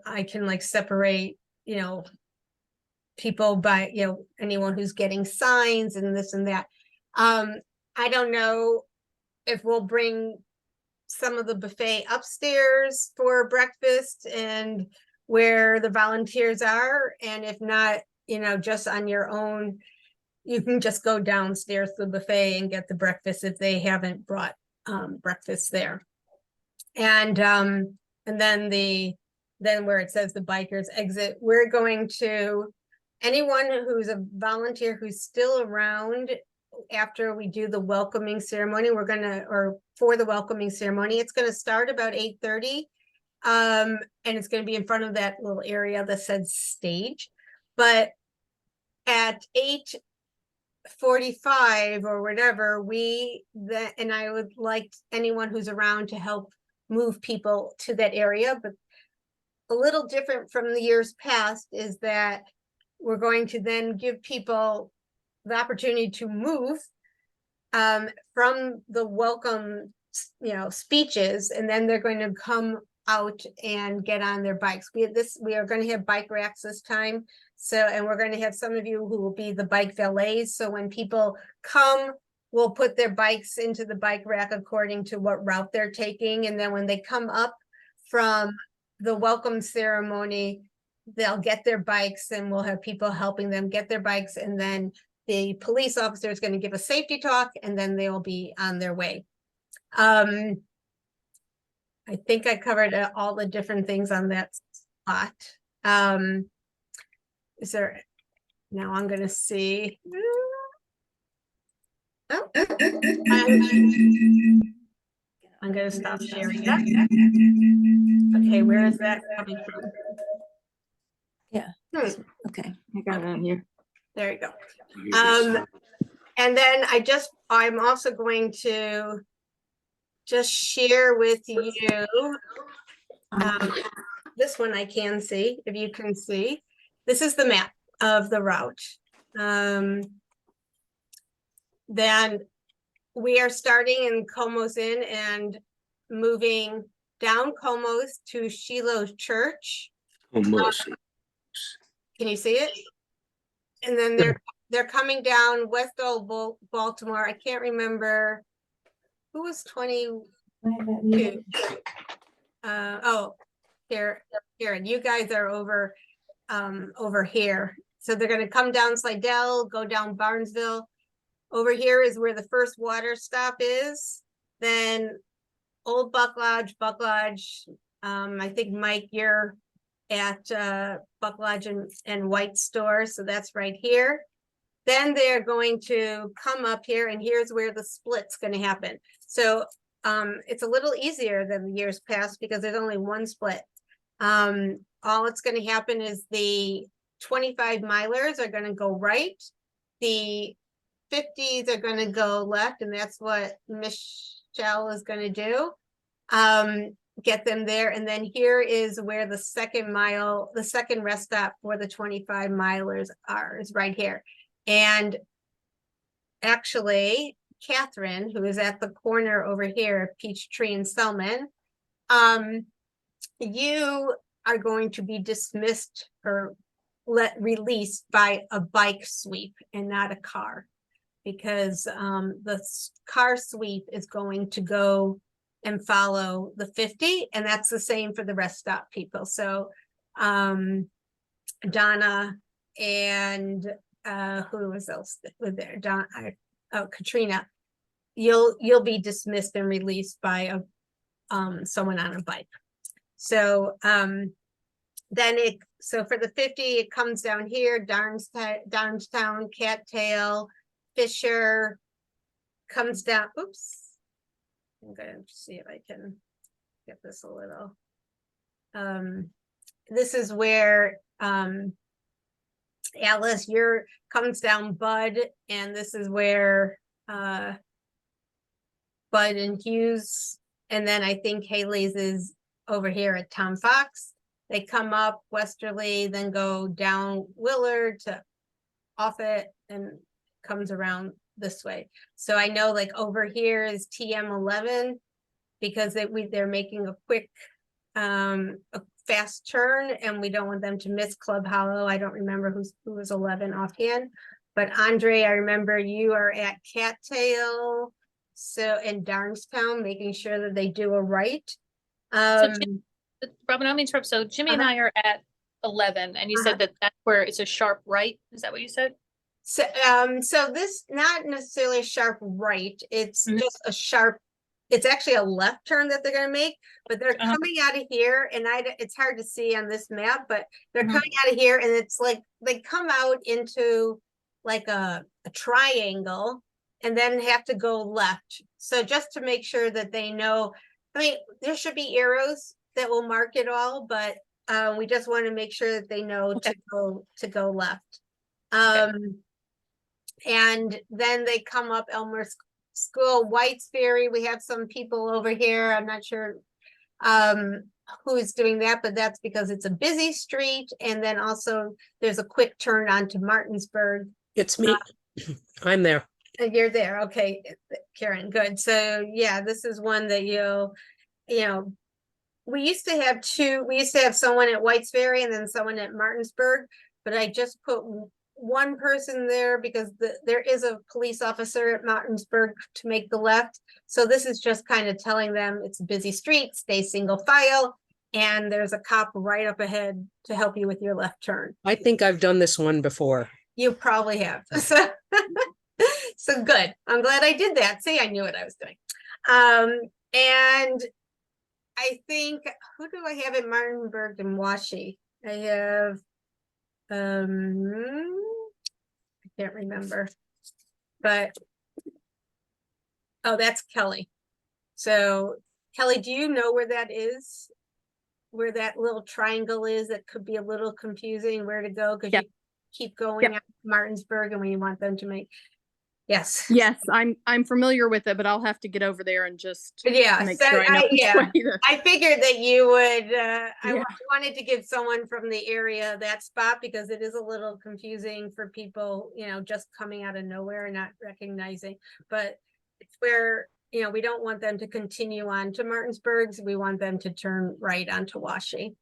I can like separate, you know, people by, you know, anyone who's getting signs and this and that. I don't know if we'll bring some of the buffet upstairs for breakfast and where the volunteers are, and if not, you know, just on your own, you can just go downstairs to the buffet and get the breakfast if they haven't brought breakfast there. And then where it says the bikers exit, we're going to, anyone who's a volunteer who's still around after we do the welcoming ceremony, we're gonna, or for the welcoming ceremony, it's gonna start about 8:30. And it's gonna be in front of that little area that says stage. But at 8:45 or whatever, and I would like anyone who's around to help move people to that area. But a little different from the years past is that we're going to then give people the opportunity to move from the welcome, you know, speeches, and then they're going to come out and get on their bikes. We are going to have bike racks this time. So, and we're going to have some of you who will be the bike valets. So when people come, we'll put their bikes into the bike rack according to what route they're taking. And then when they come up from the welcome ceremony, they'll get their bikes, and we'll have people helping them get their bikes. And then the police officer is going to give a safety talk, and then they'll be on their way. I think I covered all the different things on that spot. Is there, now I'm gonna see. Oh, I'm gonna stop sharing that. Okay, where is that coming from? Yeah. Okay, I got it on here. There you go. And then I'm also going to just share with you, this one I can see, if you can see. This is the map of the route. Then we are starting in Como's Inn and moving down Como's to Shiloh Church. Can you see it? And then they're coming down West Old Baltimore. I can't remember who was 22. Oh, here, and you guys are over here. So they're going to come down Slidell, go down Barnesville. Over here is where the first water stop is. Then Old Buck Lodge. I think Mike, you're at Buck Lodge and White Store, so that's right here. Then they're going to come up here, and here's where the split's going to happen. So it's a little easier than the years past because there's only one split. All it's going to happen is the 25 milers are going to go right. The 50s are going to go left, and that's what Michelle is going to do. Get them there, and then here is where the second rest stop for the 25 milers is right here. And actually, Catherine, who is at the corner over here, Peachtree and Selman, you are going to be dismissed or released by a bike sweep and not a car, because the car sweep is going to go and follow the 50, and that's the same for the rest stop people. So Donna and who was else with there? Katrina, you'll be dismissed and released by someone on a bike. So so for the 50, it comes down here, Darnestown, Cattail, Fisher, comes down, oops. I'm going to see if I can get this a little. This is where Alice, comes down Bud, and this is where Bud and Hughes, and then I think Haley's is over here at Tom Fox. They come up Westerly, then go down Willard to Offutt, and comes around this way. So I know like over here is TM11 because they're making a quick a fast turn, and we don't want them to miss Club Hollow. I don't remember who was 11 offhand, but Andre, I remember you are at Cattail, so in Darnestown, making sure that they do a right. Robin, I don't mean to interrupt. So Jimmy and I are at 11, and you said that's where it's a sharp right. Is that what you said? So, so this not necessarily a sharp right. It's just a sharp. It's actually a left turn that they're going to make, but they're coming out of here, and it's hard to see on this map, but they're coming out of here, and it's like they come out into like a triangle, and then have to go left. So just to make sure that they know, I mean, there should be arrows that will mark it all, but we just want to make sure that they know to go left. And then they come up Elmer School, White's Ferry. We have some people over here. I'm not sure who is doing that, but that's because it's a busy street. And then also there's a quick turn onto Martinsburg. It's me. I'm there. You're there. Okay, Karen, good. So yeah, this is one that we used to have someone at White's Ferry and then someone at Martinsburg, but I just put one person there because there is a police officer at Martinsburg to make the left. So this is just kind of telling them it's a busy street, stay single file, and there's a cop right up ahead to help you with your left turn. I think I've done this one before. You probably have. So good. I'm glad I did that. See, I knew what I was doing. And I think, who do I have in Martinburg and Washi? I have, I can't remember, but, oh, that's Kelly. So Kelly, do you know where that is? Where that little triangle is that could be a little confusing where to go because you keep going at Martinsburg and we want them to make. Yes. Yes, I'm familiar with it, but I'll have to get over there and just Yeah, make so sure I know which way to- I figured that you would, wanted to give someone from the area that spot because it is a little confusing for people, you know, just coming out of nowhere and not recognizing, but it's where, you know, we don't want them to continue on to Martinsburg's. We want them to turn right onto Washi.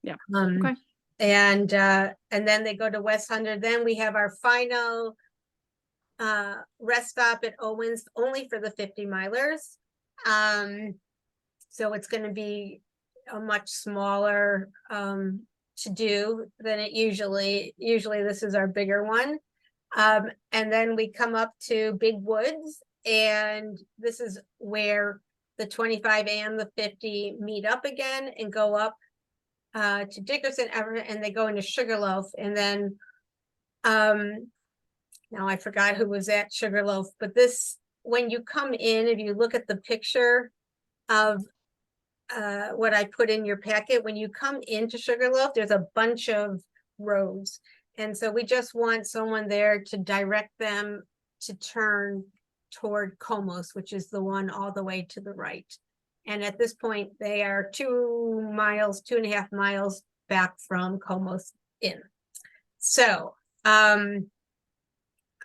Yeah. Okay. And then they go to West Hundred. Then we have our final rest stop at Owens only for the 50 milers. So it's going to be a much smaller to do than it usually this is our bigger one. And then we come up to Big Woods, and this is where the 25 and the 50 meet up again and go up to Dickerson, Everett, and they go into Sugarloaf. And then now I forgot who was at Sugarloaf, but this, when you come in, if you look at the picture of what I put in your packet, when you come into Sugarloaf, there's a bunch of roads. And so we just want someone there to direct them to turn toward Comos, which is the one all the way to the right. And at this point, they are 2.5 miles back from Comos Inn. So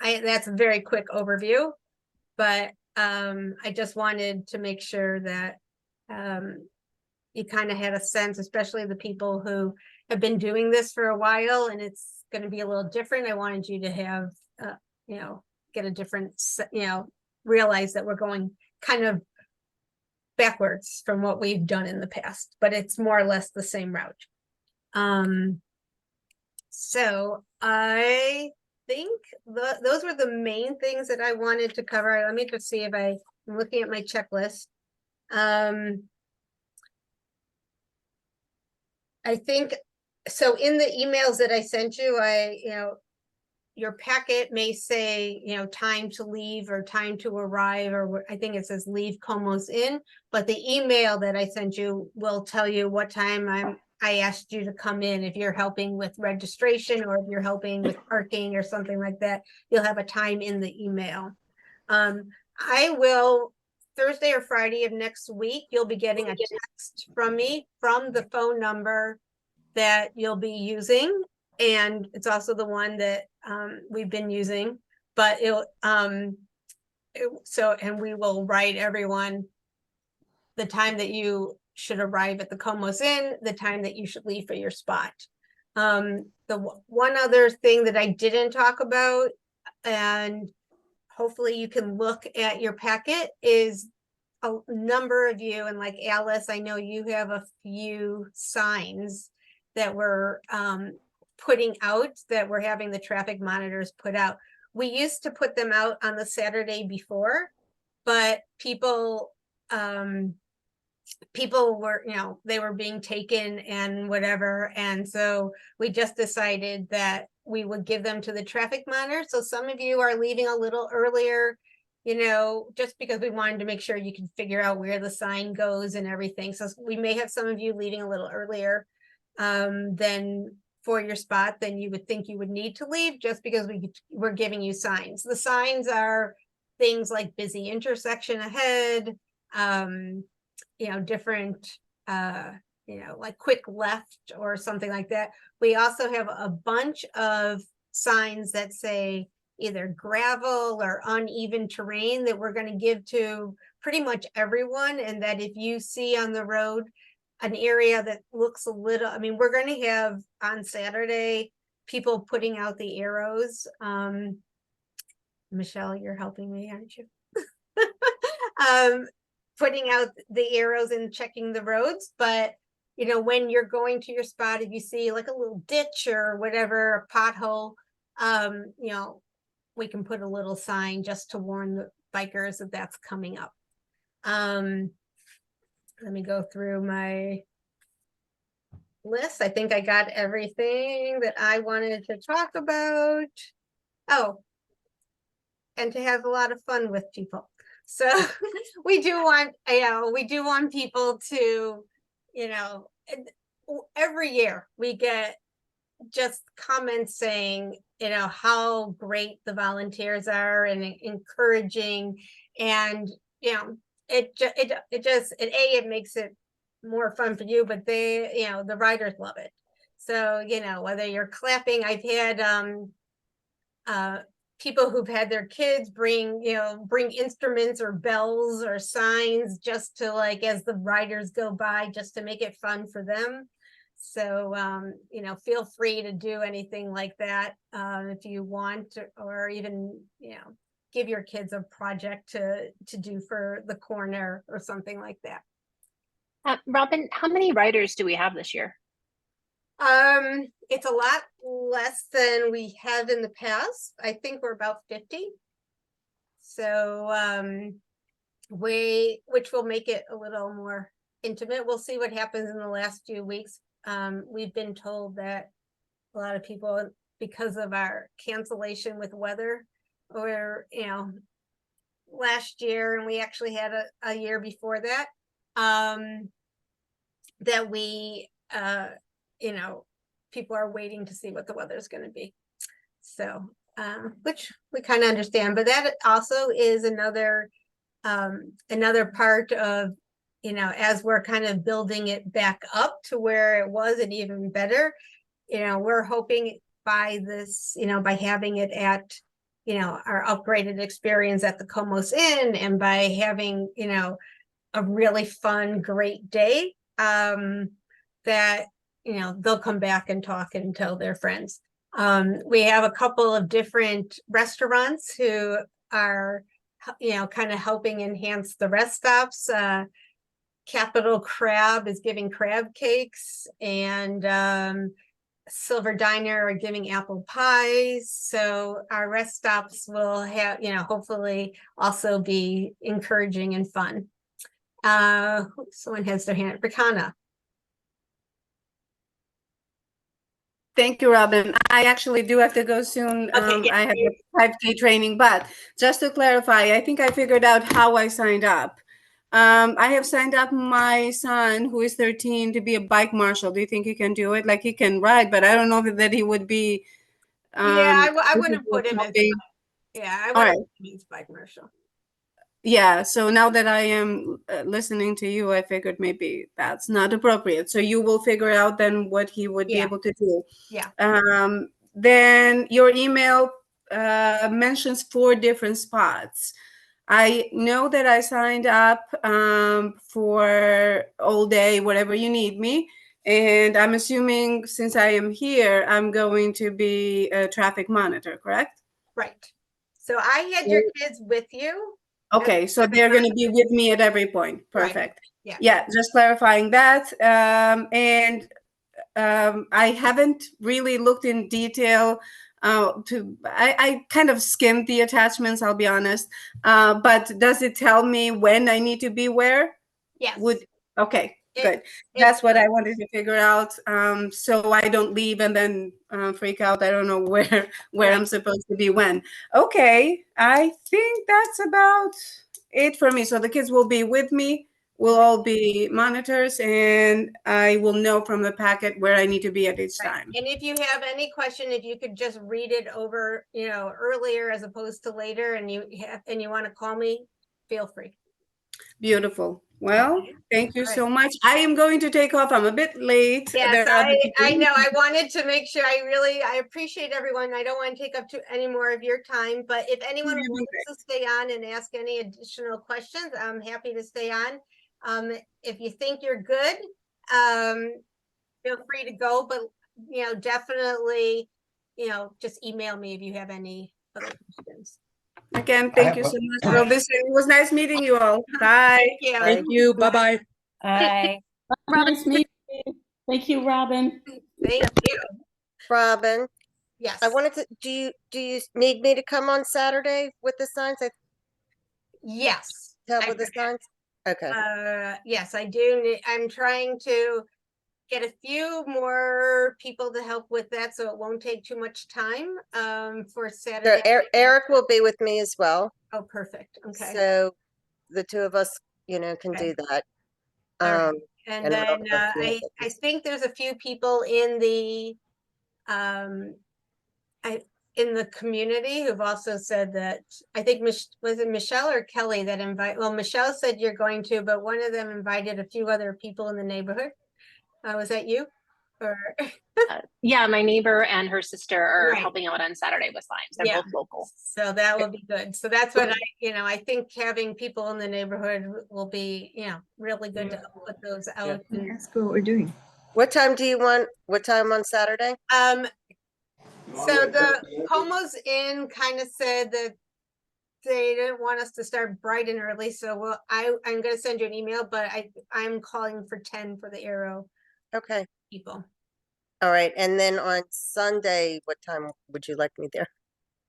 that's a very quick overview, but I just wanted to make sure that you kind of had a sense, especially the people who have been doing this for a while, and it's going to be a little different. I wanted you to have, you know, get a different, you know, realize that we're going kind of backwards from what we've done in the past, but it's more or less the same route. So I think those were the main things that I wanted to cover. Let me just see if I'm looking at my checklist. I think, so in the emails that I sent you, you know, your packet may say, you know, time to leave or time to arrive, or I think it says leave Comos Inn, but the email that I sent you will tell you what time I asked you to come in. If you're helping with registration or if you're helping with parking or something like that, you'll have a time in the email. I will, Thursday or Friday of next week, you'll be getting a text from me from the phone number that you'll be using. And it's also the one that we've been using, but and we will write everyone the time that you should arrive at the Comos Inn, the time that you should leave for your spot. The one other thing that I didn't talk about, and hopefully you can look at your packet, is a number of you, and like Alice, I know you have a few signs that we're putting out, that we're having the traffic monitors put out. We used to put them out on the Saturday before, but people were, you know, they were being taken and whatever. And so we just decided that we would give them to the traffic monitor. So some of you are leaving a little earlier, you know, just because we wanted to make sure you can figure out where the sign goes and everything. So we may have some of you leaving a little earlier than for your spot than you would think you would need to leave, just because we're giving you signs. The signs are things like busy intersection ahead, you know, different, you know, like quick left or something like that. We also have a bunch of signs that say either gravel or uneven terrain that we're going to give to pretty much everyone. And that if you see on the road an area that looks a little, I mean, we're going to have on Saturday people putting out the arrows. Michelle, you're helping me, aren't you? Putting out the arrows and checking the roads. But, you know, when you're going to your spot, if you see like a little ditch or whatever, a pothole, you know, we can put a little sign just to warn the bikers that that's coming up. let me go through my list. I think I got everything that I wanted to talk about. Oh, and to have a lot of fun with people. So we do want people to, every year we get just comments saying, how great the volunteers are and encouraging, and it makes it more fun for you, but the riders love it. So whether you're clapping, I've had people who've had their kids bring instruments or bells or signs just to, like, as the riders go by, just to make it fun for them. So feel free to do anything like that if you want, or even give your kids a project to do for the corner or something like that. Robin, how many riders do we have this year? It's a lot less than we have in the past. I think we're about 50. So which will make it a little more intimate. We'll see what happens in the last few weeks. We've been told that a lot of people, because of our cancellation with weather, or last year, and we actually had a year before that, that we people are waiting to see what the weather is going to be. So which we kind of understand, but that also is another part of, as we're kind of building it back up to where it was and even better, we're hoping by this, by having it at, our upgraded experience at the Comos Inn, and by having, a really fun, great day, that, they'll come back and talk and tell their friends. We have a couple of different restaurants who are, kind of helping enhance the rest stops. Capital Crab is giving crab cakes, and Silver Diner are giving apple pies. So our rest stops will have, hopefully also be encouraging and fun. Someone has their hand. Rikana. Thank you, Robin. I actually do have to go soon. Okay, yeah. I have a 5K training, but just to clarify, I think I figured out how I signed up. I have signed up my son, who is 13, to be a bike marshal. Do you think he can do it? Like, he can ride, but I don't know that he would be. I wouldn't put him as. I All right. wouldn't put him as bike marshal. Yeah, so now that I am listening to you, I figured maybe that's not appropriate. So you will figure out then what he would be able to do. Yeah. Then your email mentions 4 different spots. I know that I signed up for all day, whatever you need me. And I'm assuming, since I am here, I'm going to be a traffic monitor, correct? Right. So I had your kids with you. Okay, so they're going to be with me at every point. Perfect. Right. Yeah, just clarifying that. I haven't really looked in detail. I kind of skimmed the attachments, I'll be honest. But does it tell me when I need to be where? Yes. Okay, good. That's what I wanted to figure out. So I don't leave and then freak out. I don't know where I'm supposed to be when. Okay, I think that's about it for me. So the kids will be with me. We'll all be monitors, and I will know from the packet where I need to be at each time. And if you have any question, if you could just read it over, earlier as opposed to later, and you want to call me, feel free. Beautiful. Well, thank you so much. I am going to take off. I'm a bit late. Yes, I know. I wanted to make sure. I appreciate everyone. I don't want to take up any more of your time, but if anyone wants to stay on and ask any additional questions, I'm happy to stay on. If you think you're good, feel free to go, but definitely, just email me if you have any other questions. Again, thank you so much for listening. It was nice meeting you all. Bye. Thank you. Bye-bye. Bye. Nice meeting you. Thank you, Robin. Thank you. Robin. Yes. I wanted to, do you need me to come on Saturday with the signs? Yes. With the signs? Okay. Yes, I do. I'm trying to get a few more people to help with that, so it won't take too much time, for So Saturday. Eric will be with me as well. Oh, perfect. Okay. So the two of us, can Okay. do that. All right. And we'll then, have a few I others. think there's a few people in the, in the community who've also said that, I think, was it Michelle or Kelly that well, Michelle said you're going to, but one of them invited a few other people in the neighborhood. Was that you? Or Yeah, my neighbor and her sister are Right. helping out on Saturday with signs. They're Yeah. both local. So that will be good. So that's what I think having people in the neighborhood will be, really good to put those out. And, Ask her what we're doing. What time on Saturday? So the Pomo's Inn kind of said that they didn't want us to start bright and early. So I'm going to send you an email, but I'm calling for 10 for the Arrow. Okay. People. All right. And then on Sunday, what time would you like me there?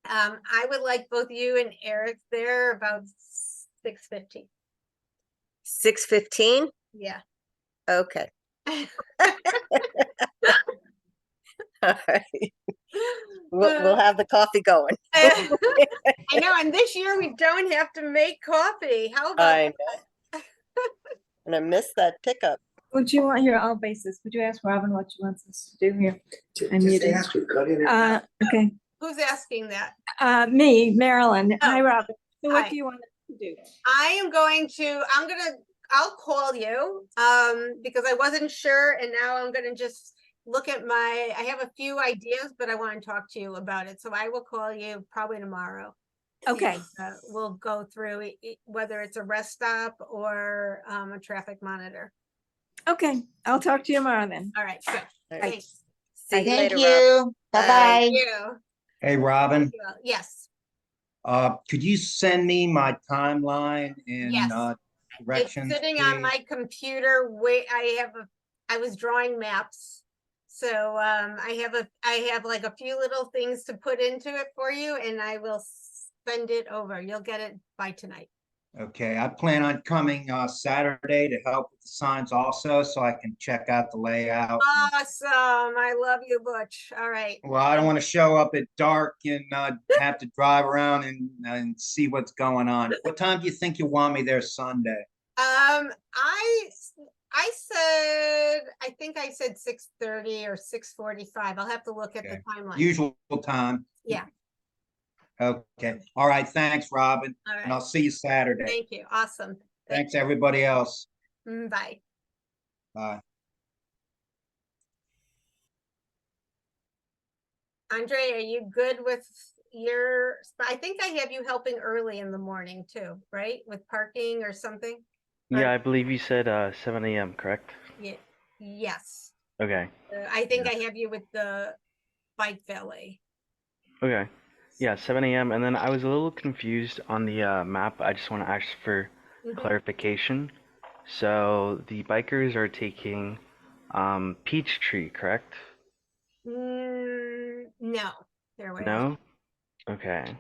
I would like both you and Eric there about 6:15. 6:15? Yeah. Okay. All right. We'll have the coffee going. I know, and this year we don't have to make coffee. How about I know. And I missed that pickup. Would you want your all basis? Would you ask Robin what she wants us to do here? I'm muted. Okay. Who's asking that? Me, Marilyn. Hi, Oh, Robin. So what hi. do you want us to do? I'll call you, because I wasn't sure, and now I'm gonna just look at I have a few ideas, but I want to talk to you about it. So I will call you probably tomorrow. Okay. We'll go through whether it's a rest stop or a traffic monitor. Okay. I'll talk to you tomorrow then. All right, good. All right. Thanks. See you Thank later, you. Rob. Bye-bye. Thank you. Hey, Robin, Yes, could you send me my timeline and yes. directions? It's sitting on please? my computer. I was drawing maps. So I have like a few little things to put into it for you, and I will send it over. You'll get it by tonight. Okay, I plan on coming Saturday to help with the signs also, so I can check out the layout. Awesome. I love you, Butch. All right. Well, I don't want to show up at dark and have to drive around and see what's going on. What time do you think you want me there Sunday? I think I said 6:30 or 6:45. I'll have to look at the timeline. Usual time. Yeah. Okay. All right. Thanks, Robin. All right. And I'll see you Saturday. Thank you. Awesome. Thanks, everybody else. Bye. Bye. Andre, are you good with I think I have you helping early in the morning too, right? With parking or something? Yeah, I believe you said 7 a.m., correct? Yeah. Yes. Okay. I think I have you with the bike valet. Okay. Yeah, 7 a.m. And then I was a little confused on the map. I just want to ask for clarification. So the bikers are taking Peachtree, correct? No, there we No? Okay.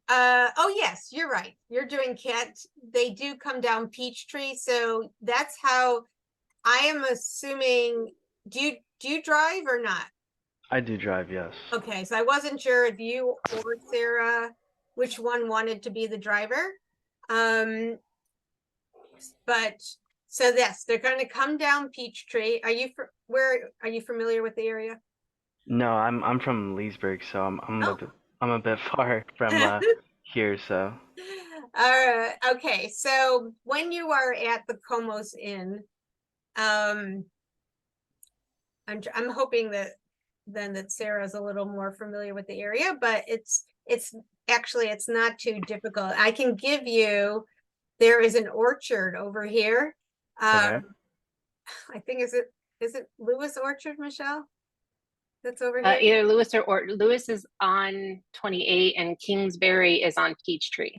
Oh yes, you're right. You're doing they do come down Peachtree, so that's how I am assuming. Do you drive or not? I do drive, yes. Okay, so I wasn't sure if you or Sarah, which one wanted to be the driver. But so yes, they're going to come down Peachtree. Where are you familiar with the area? No, I'm from Leesburg, so I'm a bit far from here, so. Okay, so when you are at the Pomo's Inn, I'm hoping that Sarah's a little more familiar with the area, but it's not too difficult. I can give you, there is an orchard over here. Okay. I think is it Lewis Orchard, Michelle? That's over here. Either Lewis or Lewis is on 28 and Kingsbury is on Peachtree.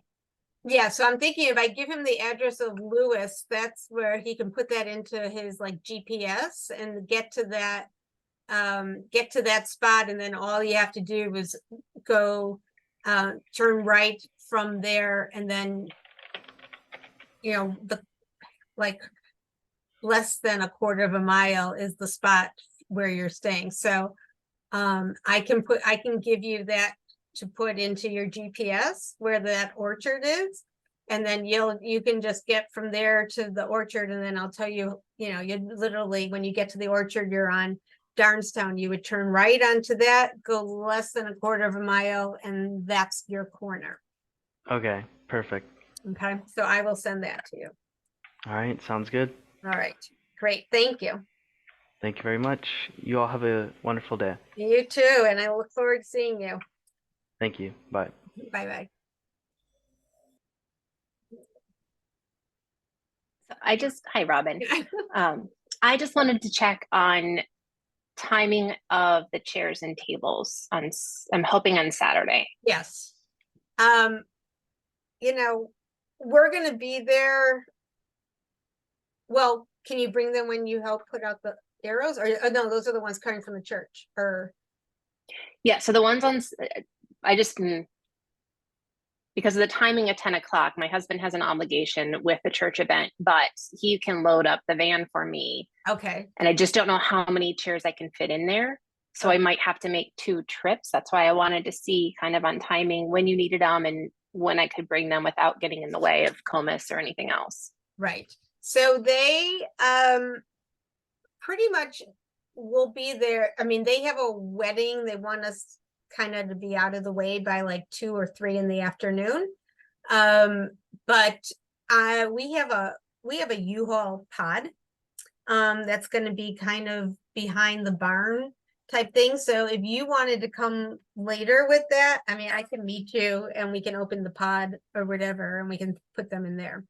Yeah, so I'm thinking if I give him the address of Lewis, that's where he can put that into his like GPS and get to that spot, and then all you have to do is go turn right from there and then you know, like less than a quarter of a mile is the spot where you're staying. So I can give you that to put into your GPS where that orchard is. And then you can just get from there to the orchard, and then I'll tell you, you know, you literally, when you get to the orchard, you're on Darnestown. You would turn right onto that, go less than a quarter of a mile, and that's your corner. Okay, perfect. Okay, so I will send that to you. All right, sounds good. All right, great, thank you. Thank you very much. You all have a wonderful day. You too, and I look forward to seeing you. Thank you. Bye. Bye-bye. Hi, Robin. I just wanted to check on timing of the chairs and tables I'm hoping on Saturday. Yes. You know, we're gonna be there. Well, can you bring them when you help put out the arrows, or no, those are the ones coming from the church, or? Yeah, so the ones on, I just, because of the timing at 10 o'clock, my husband has an obligation with the church event, but he can load up the van for me. Okay. And I just don't know how many chairs I can fit in there. So I might have to make 2 trips. That's why I wanted to see kind of on timing when you needed them and when I could bring them without getting in the way of Comus or anything else. Right. So they pretty much will be there. I mean, they have a wedding. They want us kind of to be out of the way by like 2 or 3 in the afternoon. But we have a U-Haul pod that's going to be kind of behind the barn type thing. So if you wanted to come later with that, I mean, I can meet you and we can open the pod or whatever, and we can put them in there.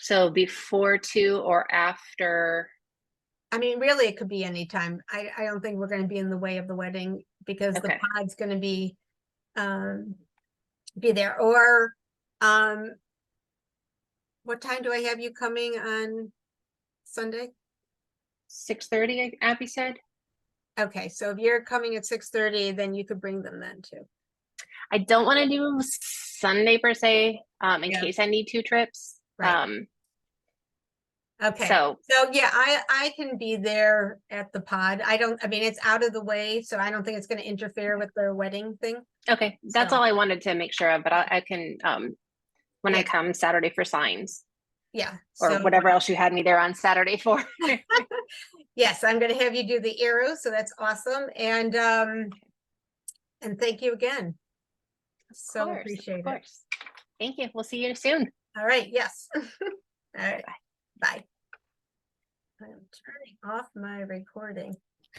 So before 2 or after? I mean, really, it could be any time. I don't think we're going to be in the way of the wedding because the pod's going to be there. Or what time do I have you coming on Sunday? 6:30, Abby said. Okay, so if you're coming at 6:30, then you could bring them then too. I don't want to do Sunday per se, in case I need 2 trips. Right. Okay. So yeah, I can be there at the pod. I mean, it's out of the way, so I don't think it's going to interfere with their wedding thing. Okay, that's all I wanted to make sure of, but I can when I come Saturday for signs. Yeah. Or whatever else you had me there on Saturday for. Yes, I'm going to have you do the arrows, so that's awesome. And thank you again. So appreciate it. Thank you. We'll see you soon. All right. Yes. All right. Bye. I'm turning off my recording.